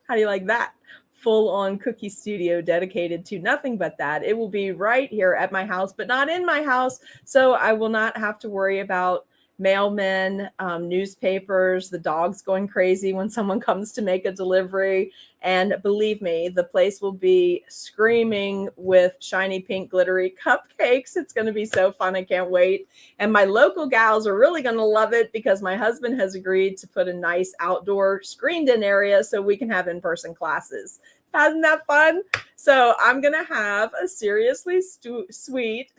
How do you like that? Full on cookie studio dedicated to nothing but that. It will be right here at my house, but not in my house. So I will not have to worry about mailmen, newspapers, the dogs going crazy when someone comes to make a delivery. And believe me, the place will be screaming with shiny pink glittery cupcakes. It's going to be so fun. I can't wait. And my local gals are really going to love it because my husband has agreed to put a nice outdoor screened in area so we can have in-person classes. Isn't that fun? So I'm going to have a seriously sweet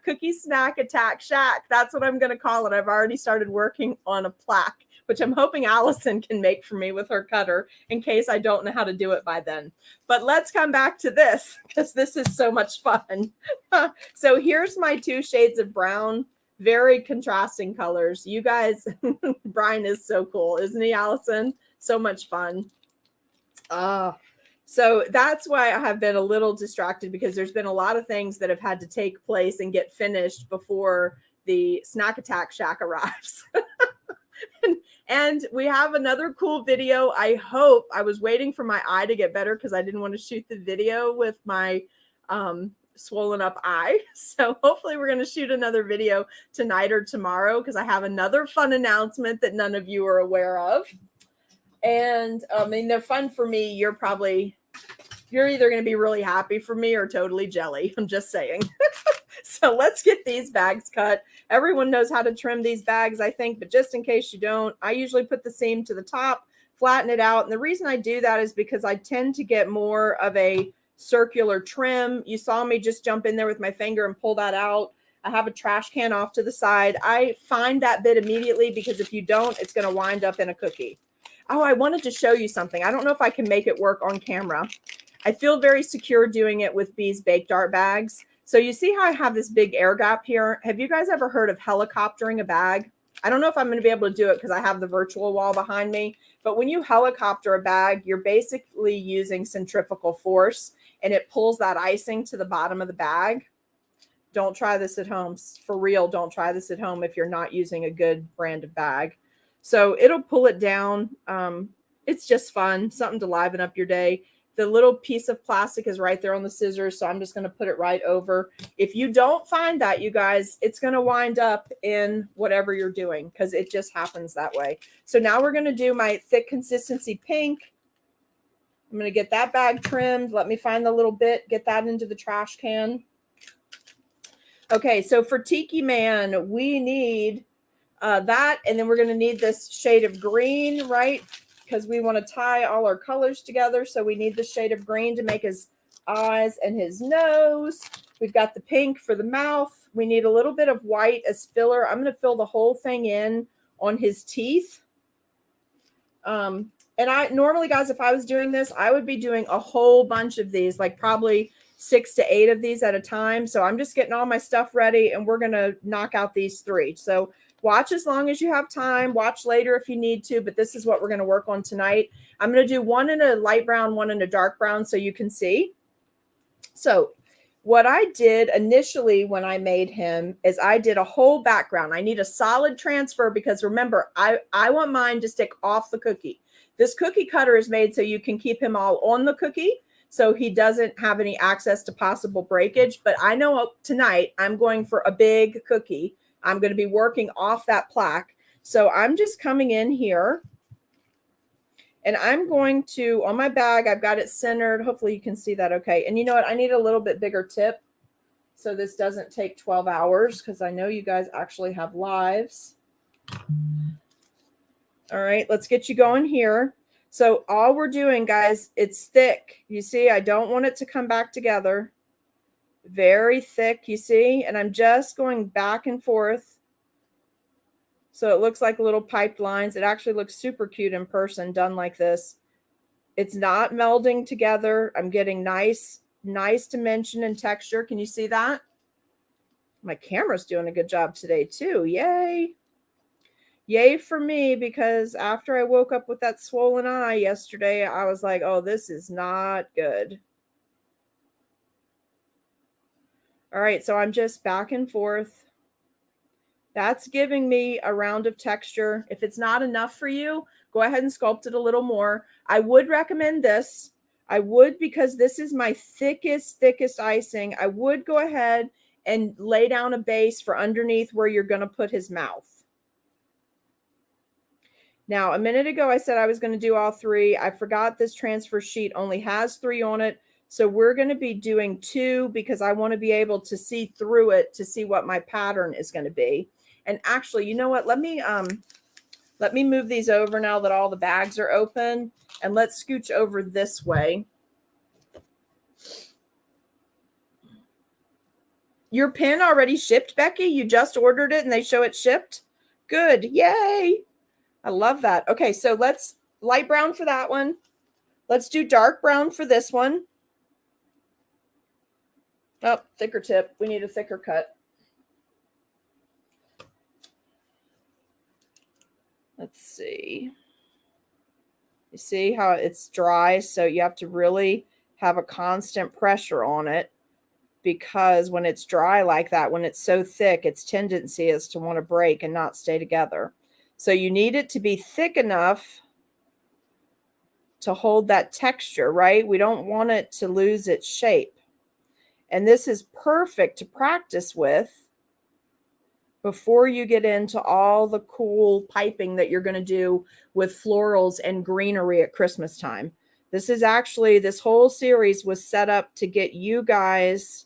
cookie snack attack shack. That's what I'm going to call it. I've already started working on a plaque, which I'm hoping Allison can make for me with her cutter in case I don't know how to do it by then. But let's come back to this because this is so much fun. So here's my 2 shades of brown. Very contrasting colors. You guys, Brian is so cool, isn't he, Allison? So much fun. So that's why I have been a little distracted because there's been a lot of things that have had to take place and get finished before the snack attack shack arrives. And we have another cool video. I was waiting for my eye to get better because I didn't want to shoot the video with my swollen up eye. So hopefully we're going to shoot another video tonight or tomorrow because I have another fun announcement that none of you are aware of. And I mean, they're fun for me. You're either going to be really happy for me or totally jelly. I'm just saying. So let's get these bags cut. Everyone knows how to trim these bags, I think, but just in case you don't, I usually put the seam to the top, flatten it out. And the reason I do that is because I tend to get more of a circular trim. You saw me just jump in there with my finger and pull that out. I have a trash can off to the side. I find that bit immediately because if you don't, it's going to wind up in a cookie. Oh, I wanted to show you something. I don't know if I can make it work on camera. I feel very secure doing it with Bee's Baked Art bags. So you see how I have this big air gap here? Have you guys ever heard of helicoptering a bag? I don't know if I'm going to be able to do it because I have the virtual wall behind me. But when you helicopter a bag, you're basically using centrifugal force and it pulls that icing to the bottom of the bag. Don't try this at home. For real, don't try this at home if you're not using a good brand of bag. So it'll pull it down. It's just fun, something to liven up your day. The little piece of plastic is right there on the scissors, so I'm just going to put it right over. If you don't find that, you guys, it's going to wind up in whatever you're doing because it just happens that way. So now we're going to do my thick consistency pink. I'm going to get that bag trimmed. Let me find the little bit, get that into the trash can. Okay, so for Tiki Man, we need that, and then we're going to need this shade of green, right? Because we want to tie all our colors together. So we need the shade of green to make his eyes and his nose. We've got the pink for the mouth. We need a little bit of white as filler. I'm going to fill the whole thing in on his teeth. And I normally, guys, if I was doing this, I would be doing a whole bunch of these, like probably 6 to 8 of these at a time. So I'm just getting all my stuff ready and we're going to knock out these 3. So watch as long as you have time. Watch later if you need to, but this is what we're going to work on tonight. I'm going to do one in a light brown, one in a dark brown so you can see. So what I did initially when I made him is I did a whole background. I need a solid transfer because remember, I want mine to stick off the cookie. This cookie cutter is made so you can keep him all on the cookie so he doesn't have any access to possible breakage. But I know tonight I'm going for a big cookie. I'm going to be working off that plaque. So I'm just coming in here and I'm going to, on my bag, I've got it centered. Hopefully you can see that okay. And you know what? I need a little bit bigger tip so this doesn't take 12 hours because I know you guys actually have lives. All right, let's get you going here. So all we're doing, guys, it's thick. You see, I don't want it to come back together. Very thick, you see? And I'm just going back and forth. So it looks like little piped lines. It actually looks super cute in person done like this. It's not melding together. I'm getting nice dimension and texture. Can you see that? My camera's doing a good job today too. Yay. Yay for me, because after I woke up with that swollen eye yesterday, I was like, oh, this is not good. All right, so I'm just back and forth. That's giving me a round of texture. If it's not enough for you, go ahead and sculpt it a little more. I would recommend this. I would, because this is my thickest icing. I would go ahead and lay down a base for underneath where you're going to put his mouth. Now, a minute ago, I said I was going to do all three. I forgot this transfer sheet only has 3 on it. So we're going to be doing 2 because I want to be able to see through it to see what my pattern is going to be. And actually, you know what? Let me move these over now that all the bags are open, and let's scooch over this way. Your pin already shipped, Becky? You just ordered it and they show it shipped? Good. Yay. I love that. Okay, so let's light brown for that one. Let's do dark brown for this one. Oh, thicker tip. We need a thicker cut. Let's see. You see how it's dry? So you have to really have a constant pressure on it, because when it's dry like that, when it's so thick, its tendency is to want to break and not stay together. So you need it to be thick enough to hold that texture, right? We don't want it to lose its shape. And this is perfect to practice with before you get into all the cool piping that you're going to do with florals and greenery at Christmas time. This is actually, this whole series was set up to get you guys.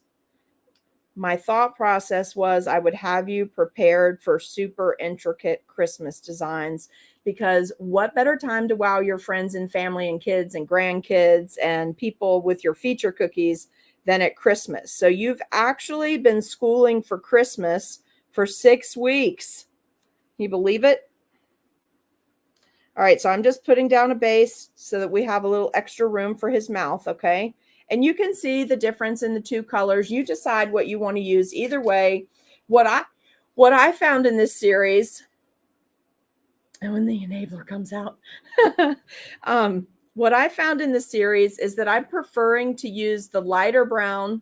My thought process was I would have you prepared for super intricate Christmas designs, because what better time to wow your friends and family and kids and grandkids and people with your feature cookies than at Christmas. So you've actually been schooling for Christmas for 6 weeks. Can you believe it? All right, so I'm just putting down a base so that we have a little extra room for his mouth, okay? And you can see the difference in the 2 colors. You decide what you want to use. Either way, what I found in this series, and when the enabler comes out, what I found in this series is that I'm preferring to use the lighter brown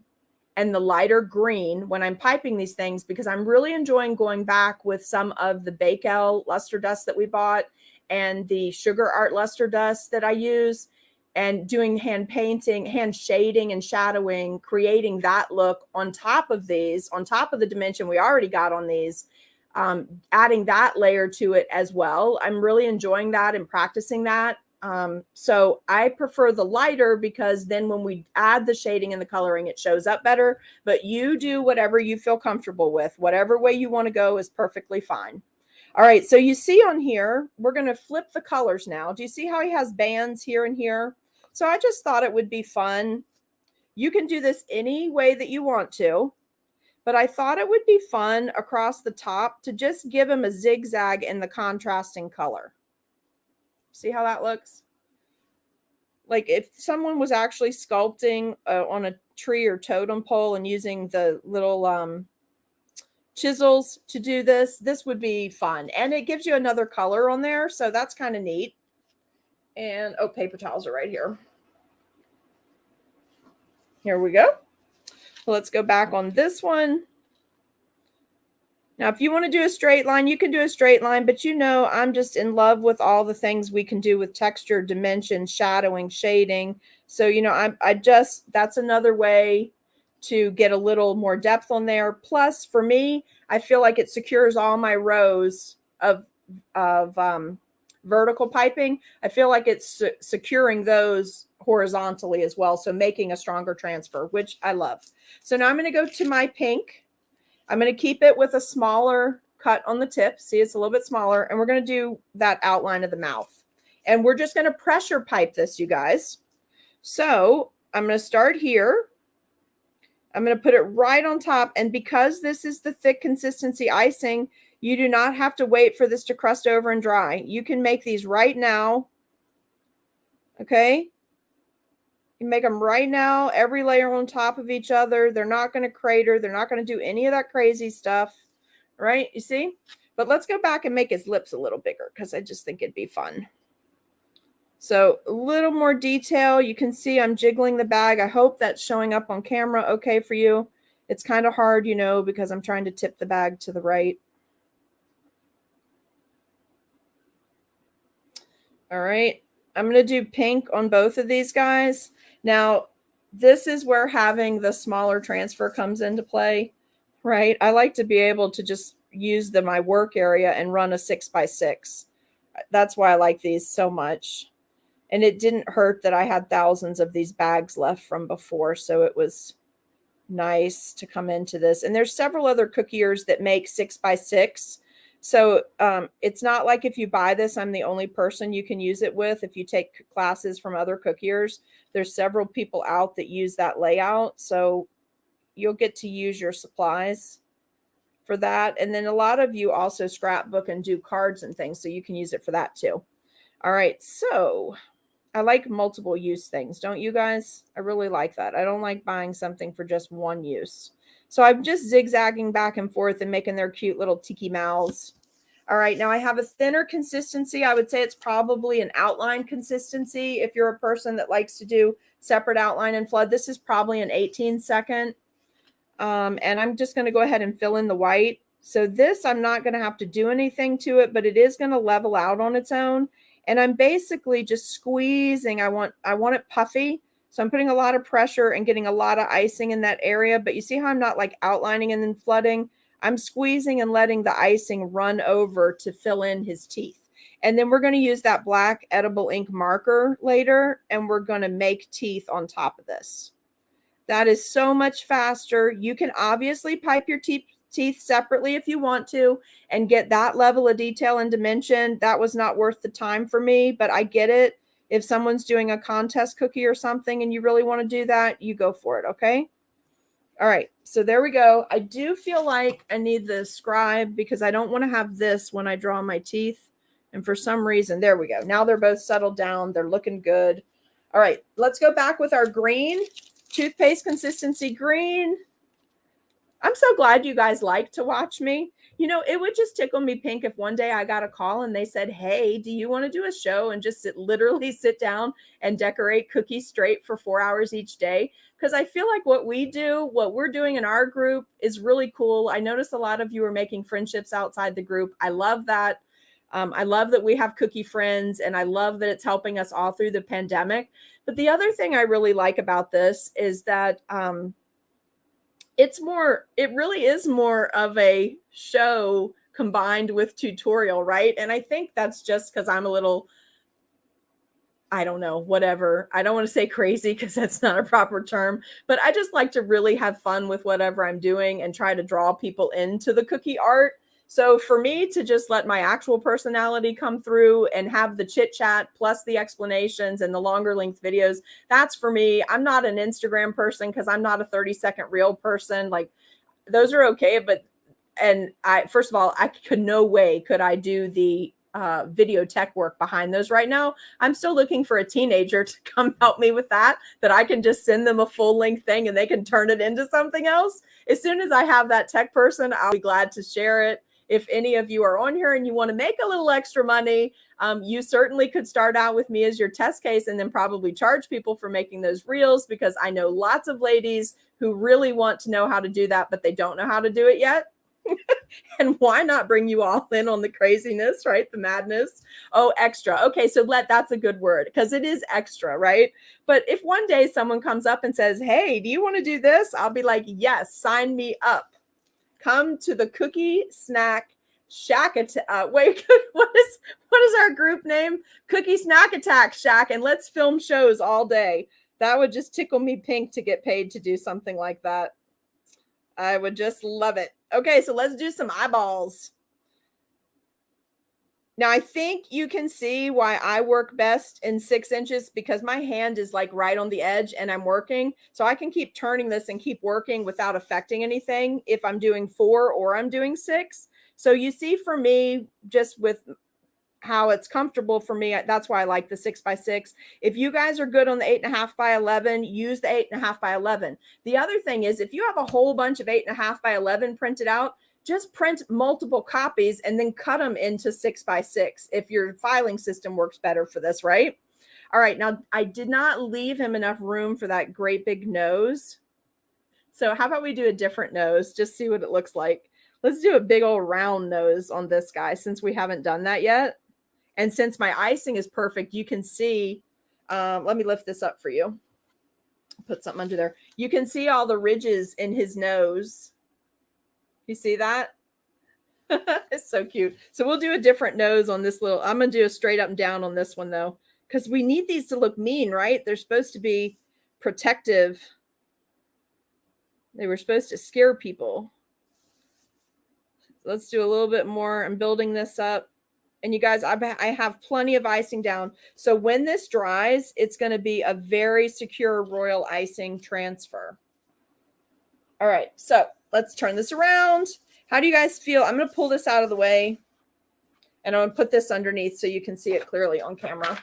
and the lighter green when I'm piping these things, because I'm really enjoying going back with some of the Bakel luster dust that we bought and the Sugar Art luster dust that I use, and doing hand painting, hand shading and shadowing, creating that look on top of these, on top of the dimension we already got on these, adding that layer to it as well. I'm really enjoying that and practicing that. So I prefer the lighter, because then when we add the shading and the coloring, it shows up better. But you do whatever you feel comfortable with. Whatever way you want to go is perfectly fine. All right, so you see on here, we're going to flip the colors now. Do you see how he has bands here and here? So I just thought it would be fun. You can do this any way that you want to, but I thought it would be fun across the top to just give him a zigzag in the contrasting color. See how that looks? Like if someone was actually sculpting on a tree or totem pole and using the little chisels to do this, this would be fun. And it gives you another color on there, so that's kind of neat. And oh, paper towels are right here. Here we go. Let's go back on this one. Now, if you want to do a straight line, you can do a straight line, but you know I'm just in love with all the things we can do with texture, dimension, shadowing, shading. So, you know, that's another way to get a little more depth on there. Plus, for me, I feel like it secures all my rows of vertical piping. I feel like it's securing those horizontally as well, so making a stronger transfer, which I love. So now I'm going to go to my pink. I'm going to keep it with a smaller cut on the tip. See, it's a little bit smaller, and we're going to do that outline of the mouth. And we're just going to pressure pipe this, you guys. So I'm going to start here. I'm going to put it right on top. And because this is the thick consistency icing, you do not have to wait for this to crust over and dry. You can make these right now. Okay. You make them right now, every layer on top of each other. They're not going to crater. They're not going to do any of that crazy stuff. Right? You see? But let's go back and make his lips a little bigger, because I just think it'd be fun. So a little more detail. You can see I'm jiggling the bag. I hope that's showing up on camera okay for you. It's kind of hard, you know, because I'm trying to tip the bag to the right. All right. I'm going to do pink on both of these guys. Now, this is where having the smaller transfer comes into play, right? I like to be able to just use my work area and run a 6x6. That's why I like these so much. And it didn't hurt that I had thousands of these bags left from before, so it was nice to come into this. And there's several other cookiers that make 6x6. So it's not like if you buy this, I'm the only person you can use it with. If you take classes from other cookiers, there's several people out that use that layout. So you'll get to use your supplies for that. And then a lot of you also scrapbook and do cards and things, so you can use it for that too. All right, so I like multiple use things, don't you guys? I really like that. I don't like buying something for just one use. So I'm just zigzagging back and forth and making their cute little tiki mouths. All right, now I have a thinner consistency. I would say it's probably an outline consistency. If you're a person that likes to do separate outline and flood, this is probably an 18-second. And I'm just going to go ahead and fill in the white. So this, I'm not going to have to do anything to it, but it is going to level out on its own. And I'm basically just squeezing. I want it puffy. So I'm putting a lot of pressure and getting a lot of icing in that area. But you see how I'm not like outlining and then flooding? I'm squeezing and letting the icing run over to fill in his teeth. And then we're going to use that black edible ink marker later, and we're going to make teeth on top of this. That is so much faster. You can obviously pipe your teeth separately if you want to and get that level of detail and dimension. That was not worth the time for me, but I get it. If someone's doing a contest cookie or something and you really want to do that, you go for it, okay? All right, so there we go. I do feel like I need the scribe because I don't want to have this when I draw my teeth. And for some reason, there we go. Now they're both settled down. They're looking good. All right, let's go back with our green. Toothpaste consistency green. I'm so glad you guys like to watch me. You know, it would just tickle me pink if one day I got a call and they said, hey, do you want to do a show and just literally sit down and decorate cookies straight for 4 hours each day? Because I feel like what we're doing in our group is really cool. I notice a lot of you are making friendships outside the group. I love that. I love that we have cookie friends, and I love that it's helping us all through the pandemic. But the other thing I really like about this is that it really is more of a show combined with tutorial, right? And I think that's just because I'm a little, I don't know, whatever. I don't want to say crazy because that's not a proper term, but I just like to really have fun with whatever I'm doing and try to draw people into the cookie art. So for me to just let my actual personality come through and have the chit chat plus the explanations and the longer length videos, that's for me. I'm not an Instagram person because I'm not a 30-second reel person. Like those are okay. And first of all, no way could I do the video tech work behind those right now. I'm still looking for a teenager to come help me with that I can just send them a full length thing and they can turn it into something else. As soon as I have that tech person, I'll be glad to share it. If any of you are on here and you want to make a little extra money, you certainly could start out with me as your test case and then probably charge people for making those reels, because I know lots of ladies who really want to know how to do that, but they don't know how to do it yet. And why not bring you all in on the craziness, right? The madness. Oh, extra. Okay, so that's a good word because it is extra, right? But if one day someone comes up and says, hey, do you want to do this? I'll be like, yes, sign me up. Come to the Cookie Snack Shack Attack. Wait, what is our group name? Cookie Snack Attack Shack, and let's film shows all day. That would just tickle me pink to get paid to do something like that. I would just love it. Okay, so let's do some eyeballs. Now, I think you can see why I work best in 6 inches, because my hand is like right on the edge and I'm working. So I can keep turning this and keep working without affecting anything if I'm doing 4 or I'm doing 6. So you see, for me, just with how it's comfortable for me, that's why I like the 6x6. If you guys are good on the 8.5 by 11, use the 8.5 by 11. The other thing is, if you have a whole bunch of 8.5 by 11 printed out, just print multiple copies and then cut them into 6x6 if your filing system works better for this, right? All right, now I did not leave him enough room for that great big nose. So how about we do a different nose, just see what it looks like. Let's do a big old round nose on this guy since we haven't done that yet. And since my icing is perfect, you can see, let me lift this up for you. Put something under there. You can see all the ridges in his nose. You see that? It's so cute. So we'll do a different nose on this little, I'm going to do a straight up and down on this one though, because we need these to look mean, right? They're supposed to be protective. They were supposed to scare people. Let's do a little bit more. I'm building this up. And you guys, I have plenty of icing down. So when this dries, it's going to be a very secure royal icing transfer. All right, so let's turn this around. How do you guys feel? I'm going to pull this out of the way. And I'm going to put this underneath so you can see it clearly on camera.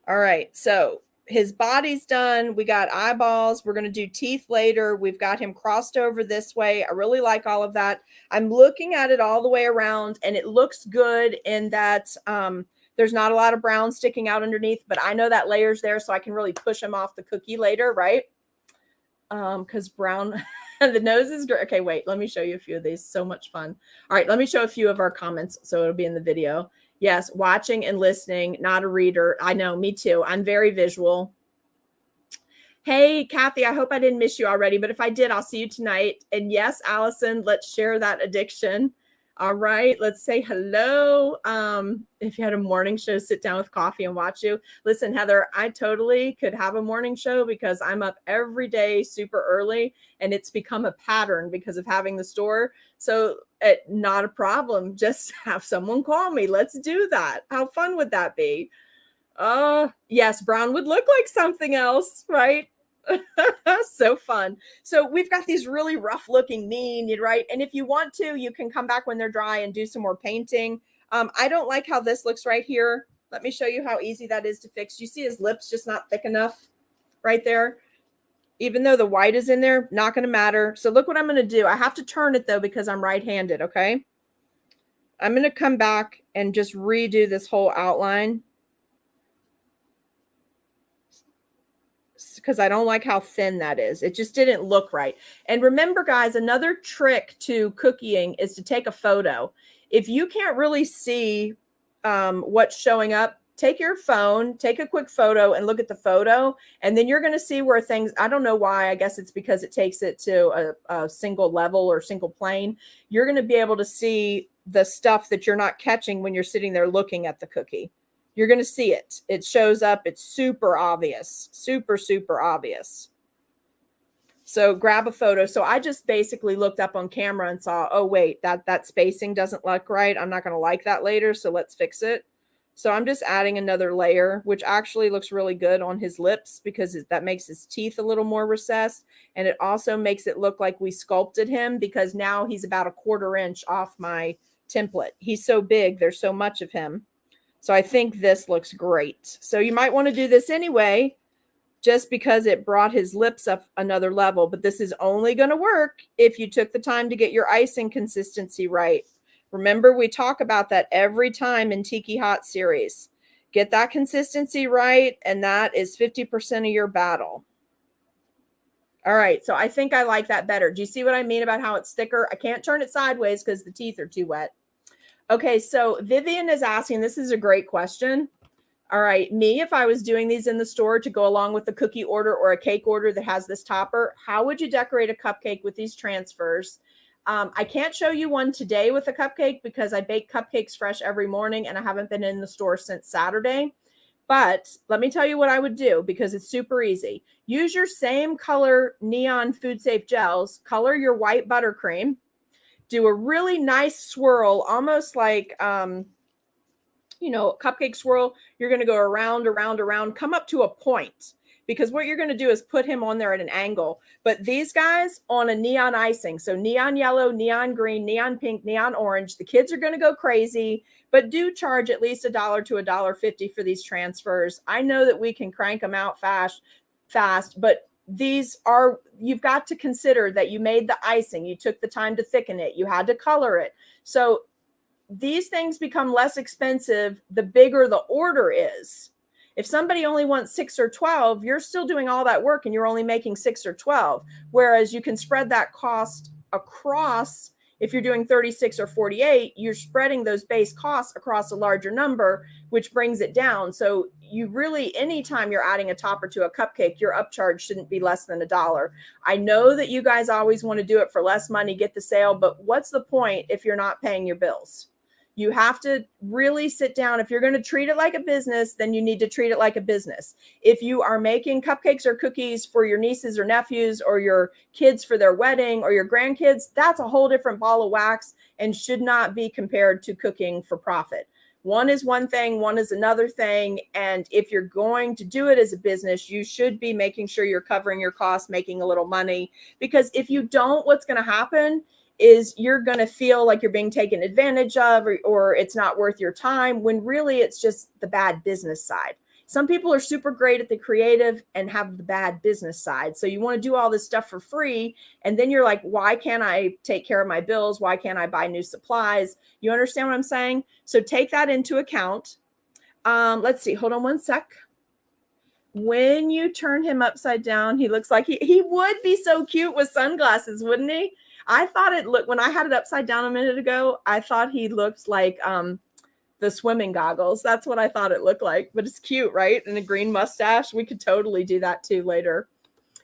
All right, so his body's done. We got eyeballs. We're going to do teeth later. We've got him crossed over this way. I really like all of that. I'm looking at it all the way around, and it looks good in that there's not a lot of brown sticking out underneath, but I know that layer's there, so I can really push him off the cookie later, right? Because brown, the nose is great. Okay, wait, let me show you a few of these. So much fun. All right, let me show a few of our comments, so it'll be in the video. Yes, watching and listening, not a reader. I know, me too. I'm very visual. Hey, Kathy, I hope I didn't miss you already, but if I did, I'll see you tonight. And yes, Allison, let's share that addiction. All right, let's say hello. If you had a morning show, sit down with coffee and watch you. Listen, Heather, I totally could have a morning show because I'm up every day super early, and it's become a pattern because of having the store. So not a problem. Just have someone call me. Let's do that. How fun would that be? Yes, brown would look like something else, right? So fun. So we've got these really rough looking mean, right? And if you want to, you can come back when they're dry and do some more painting. I don't like how this looks right here. Let me show you how easy that is to fix. You see his lips just not thick enough right there. Even though the white is in there, not going to matter. So look what I'm going to do. I have to turn it though, because I'm right-handed. Okay. I'm going to come back and just redo this whole outline, because I don't like how thin that is. It just didn't look right. And remember, guys, another trick to cookieing is to take a photo. If you can't really see what's showing up, take your phone, take a quick photo and look at the photo. And then you're going to see where things, I don't know why, I guess it's because it takes it to a single level or single plane. You're going to be able to see the stuff that you're not catching when you're sitting there looking at the cookie. You're going to see it. It shows up. It's super obvious, super, super obvious. So grab a photo. So I just basically looked up on camera and saw, oh, wait, that spacing doesn't look right. I'm not going to like that later. So let's fix it. So I'm just adding another layer, which actually looks really good on his lips because that makes his teeth a little more recessed. And it also makes it look like we sculpted him because now he's about a 1/4 inch off my template. He's so big. There's so much of him. So I think this looks great. So you might want to do this anyway, just because it brought his lips up another level. But this is only going to work if you took the time to get your icing consistency right. Remember, we talk about that every time in Tiki Hot series. Get that consistency right, and that is 50% of your battle. All right, so I think I like that better. Do you see what I mean about how it's thicker? I can't turn it sideways because the teeth are too wet. Okay, so Vivian is asking, this is a great question. All right, me, if I was doing these in the store to go along with the cookie order or a cake order that has this topper, how would you decorate a cupcake with these transfers? I can't show you one today with a cupcake because I bake cupcakes fresh every morning and I haven't been in the store since Saturday. But let me tell you what I would do because it's super easy. Use your same color neon food safe gels, color your white buttercream. Do a really nice swirl, almost like, you know, cupcake swirl. You're going to go around, around, around, come up to a point because what you're going to do is put him on there at an angle. But these guys on a neon icing. So neon yellow, neon green, neon pink, neon orange. The kids are going to go crazy, but do charge at least $1 to $1.50 for these transfers. I know that we can crank them out fast, but these are, you've got to consider that you made the icing. You took the time to thicken it. You had to color it. So these things become less expensive the bigger the order is. If somebody only wants 6 or 12, you're still doing all that work and you're only making 6 or 12. Whereas you can spread that cost across If you're doing 36 or 48, you're spreading those base costs across a larger number, which brings it down. So you really, anytime you're adding a topper to a cupcake, your upcharge shouldn't be less than $1. I know that you guys always want to do it for less money, get the sale, but what's the point if you're not paying your bills? You have to really sit down. If you're going to treat it like a business, then you need to treat it like a business. If you are making cupcakes or cookies for your nieces or nephews or your kids for their wedding or your grandkids, that's a whole different ball of wax and should not be compared to cooking for profit. One is one thing, one is another thing. And if you're going to do it as a business, you should be making sure you're covering your costs, making a little money. Because if you don't, what's going to happen is you're going to feel like you're being taken advantage of, or it's not worth your time, when really it's just the bad business side. Some people are super great at the creative and have the bad business side. So you want to do all this stuff for free. And then you're like, why can't I take care of my bills? Why can't I buy new supplies? You understand what I'm saying? So take that into account. Let's see. Hold on one sec. When you turn him upside down, he looks like he would be so cute with sunglasses, wouldn't he? I thought it looked, when I had it upside down a minute ago, I thought he looked like the swimming goggles. That's what I thought it looked like, but it's cute, right? And a green mustache. We could totally do that too later.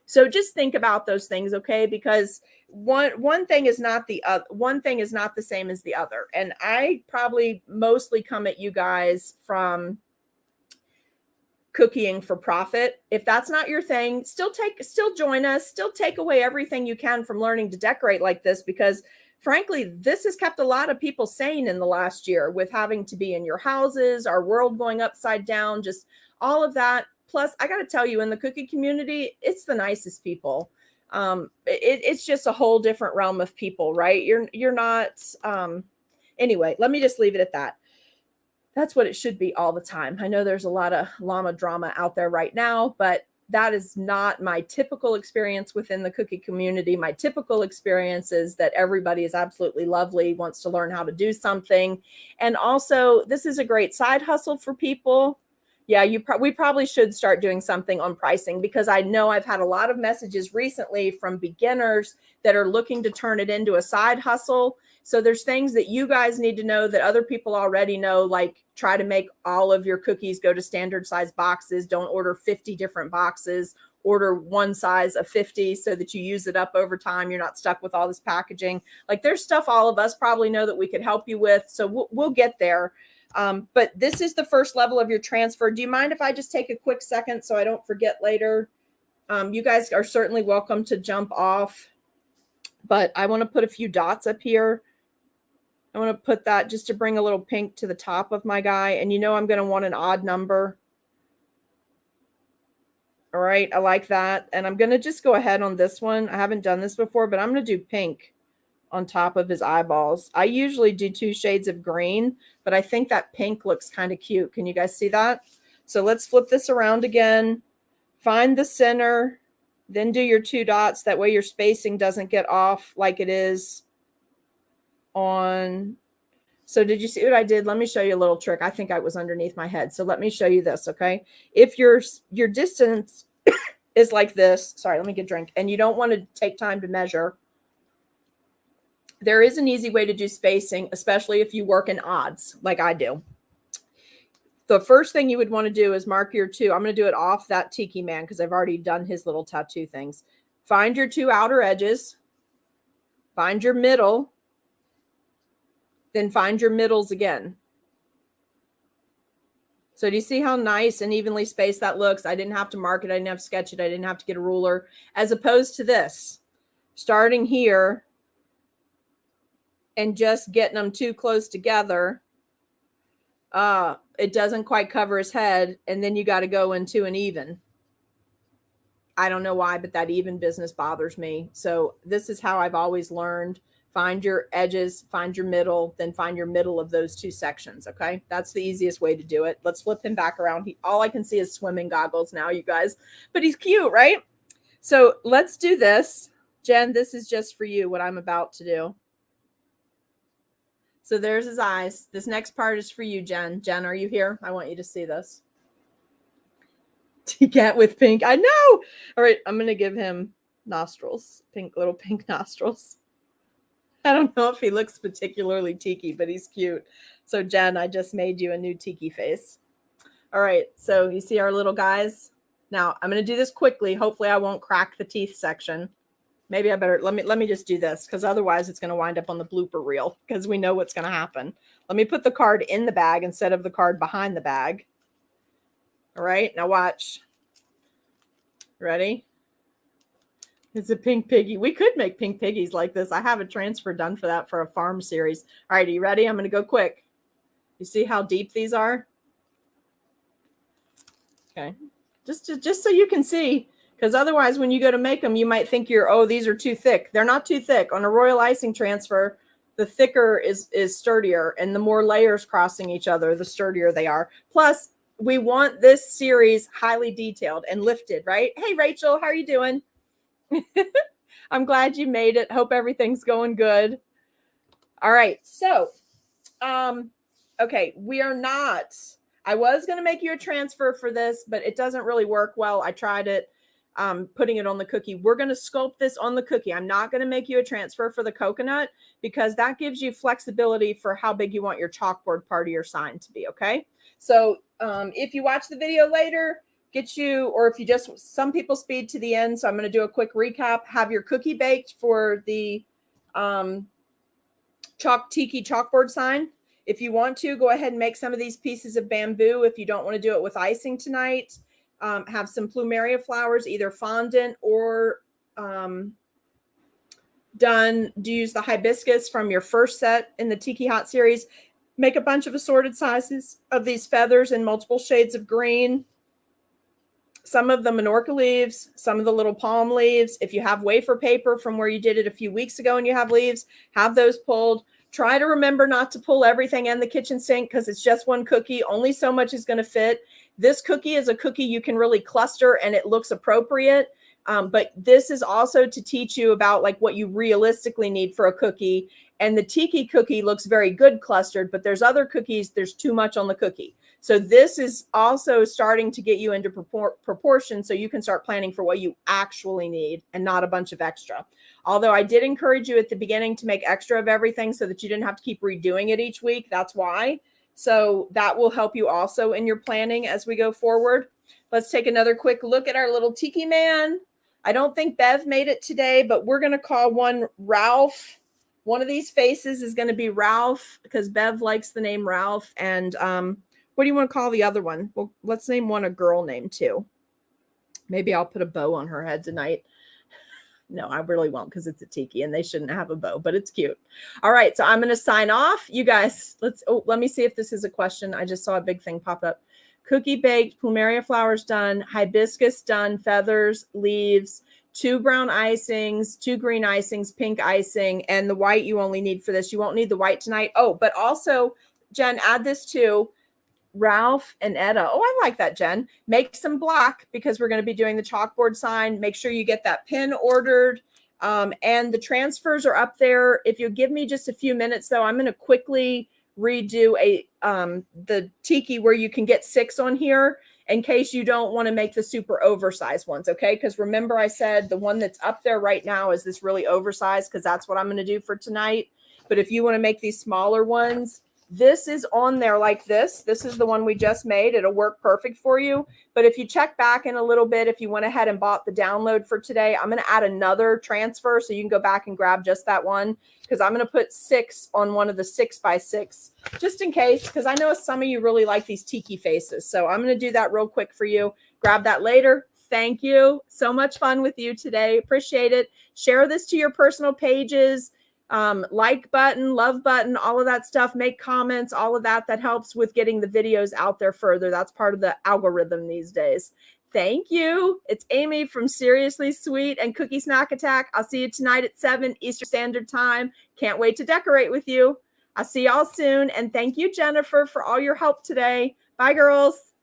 So just think about those things, okay? Because one thing is not the other. One thing is not the same as the other. And I probably mostly come at you guys from cooking for profit. If that's not your thing, still join us, still take away everything you can from learning to decorate like this, because frankly, this has kept a lot of people sane in the last year with having to be in your houses, our world going upside down, just all of that. Plus, I got to tell you, in the cookie community, it's the nicest people. It's just a whole different realm of people, right? You're not, anyway, let me just leave it at that. That's what it should be all the time. I know there's a lot of llama drama out there right now, but that is not my typical experience within the cookie community. My typical experience is that everybody is absolutely lovely, wants to learn how to do something. And also, this is a great side hustle for people. Yeah, we probably should start doing something on pricing, because I know I've had a lot of messages recently from beginners that are looking to turn it into a side hustle. So there's things that you guys need to know that other people already know, like try to make all of your cookies go to standard size boxes. Don't order 50 different boxes. Order one size of 50 so that you use it up over time. You're not stuck with all this packaging. Like, there's stuff all of us probably know that we could help you with. So we'll get there. But this is the first level of your transfer. Do you mind if I just take a quick second so I don't forget later? You guys are certainly welcome to jump off, but I want to put a few dots up here. I want to put that just to bring a little pink to the top of my guy. And you know I'm going to want an odd number. All right, I like that. And I'm going to just go ahead on this one. I haven't done this before, but I'm going to do pink on top of his eyeballs. I usually do 2 shades of green, but I think that pink looks kind of cute. Can you guys see that? So let's flip this around again. Find the center, then do your 2 dots. That way your spacing doesn't get off like it is on. So did you see what I did? Let me show you a little trick. I think I was underneath my head. So let me show you this, okay? If your distance is like this, sorry, let me get a drink, and you don't want to take time to measure, there is an easy way to do spacing, especially if you work in odds like I do. The first thing you would want to do is mark your 2. I'm going to do it off that Tiki Man because I've already done his little tattoo things. Find your 2 outer edges. Find your middle. Then find your middles again. So do you see how nice and evenly spaced that looks? I didn't have to mark it. I didn't have to sketch it. I didn't have to get a ruler. As opposed to this, starting here and just getting them too close together. It doesn't quite cover his head. And then you got to go into an even. I don't know why, but that even business bothers me. So this is how I've always learned. Find your edges, find your middle, then find your middle of those 2 sections, okay? That's the easiest way to do it. Let's flip him back around. All I can see is swimming goggles now, you guys. But he's cute, right? So let's do this. Jen, this is just for you, what I'm about to do. So there's his eyes. This next part is for you, Jen. Jen, are you here? I want you to see this. Cat with pink. I know. All right, I'm going to give him nostrils. Little pink nostrils. I don't know if he looks particularly tiki, but he's cute. So Jen, I just made you a new tiki face. All right, so you see our little guys. Now I'm going to do this quickly. Hopefully I won't crack the teeth section. Maybe I better, let me just do this, because otherwise it's going to wind up on the blooper reel, because we know what's going to happen. Let me put the card in the bag instead of the card behind the bag. All right, now watch. Ready? It's a pink piggy. We could make pink piggies like this. I have a transfer done for that for a farm series. All right, are you ready? I'm going to go quick. You see how deep these are? Okay, just so you can see, because otherwise when you go to make them, you might think oh, these are too thick. They're not too thick. On a royal icing transfer, the thicker is sturdier, and the more layers crossing each other, the sturdier they are. Plus, we want this series highly detailed and lifted, right? Hey, Rachel, how are you doing? I'm glad you made it. Hope everything's going good. All right. So, okay, we are not, I was going to make you a transfer for this, but it doesn't really work well. I tried it, putting it on the cookie. We're going to sculpt this on the cookie. I'm not going to make you a transfer for the coconut, because that gives you flexibility for how big you want your chalkboard part of your sign to be. Okay. So, if you watch the video later, or if you just, some people speed to the end. So I'm going to do a quick recap. Have your cookie baked for the Tiki chalkboard sign. If you want to, go ahead and make some of these pieces of bamboo. If you don't want to do it with icing tonight, have some plumeria flowers, either fondant or done. Do use the hibiscus from your first set in the Tiki Hot series. Make a bunch of assorted sizes of these feathers in multiple shades of green. Some of the Minorca leaves, some of the little palm leaves. If you have wafer paper from where you did it a few weeks ago and you have leaves, have those pulled. Try to remember not to pull everything in the kitchen sink, because it's just one cookie. Only so much is going to fit. This cookie is a cookie you can really cluster and it looks appropriate. But this is also to teach you about like what you realistically need for a cookie. And the Tiki cookie looks very good clustered, but there's other cookies, there's too much on the cookie. So this is also starting to get you into proportion, so you can start planning for what you actually need and not a bunch of extra. Although I did encourage you at the beginning to make extra of everything so that you didn't have to keep redoing it each week. That's why. So that will help you also in your planning as we go forward. Let's take another quick look at our little Tiki Man. I don't think Bev made it today, but we're going to call one Ralph. One of these faces is going to be Ralph, because Bev likes the name Ralph. And what do you want to call the other one? Well, let's name one a girl name too. Maybe I'll put a bow on her head tonight. No, I really won't, because it's a tiki and they shouldn't have a bow, but it's cute. All right, so I'm going to sign off. You guys, let me see if this is a question. I just saw a big thing pop up. Cookie baked, plumeria flowers done, hibiscus done, feathers, leaves, 2 brown icings, 2 green icings, pink icing, and the white you only need for this. You won't need the white tonight. Oh, but also, Jen, add this too. Ralph and Etta. Oh, I like that, Jen. Make some black, because we're going to be doing the chalkboard sign. Make sure you get that pin ordered. And the transfers are up there. If you give me just a few minutes, though, I'm going to quickly redo the Tiki where you can get 6 on here, in case you don't want to make the super oversized ones. Okay. Because remember, I said the one that's up there right now is this really oversized, because that's what I'm going to do for tonight. But if you want to make these smaller ones, this is on there like this. This is the one we just made. It'll work perfect for you. But if you check back in a little bit, if you went ahead and bought the download for today, I'm going to add another transfer so you can go back and grab just that one, because I'm going to put 6 on one of the 6x6 just in case, because I know some of you really like these tiki faces. So I'm going to do that real quick for you. Grab that later. Thank you. So much fun with you today. Appreciate it. Share this to your personal pages. Like button, love button, all of that stuff, make comments, all of that helps with getting the videos out there further. That's part of the algorithm these days. Thank you. It's Amy from Seriously Sweet and Cookie Snack Attack. I'll see you tonight at 7 Eastern Standard Time. Can't wait to decorate with you. I'll see y'all soon. And thank you, Jennifer, for all your help today. Bye, girls.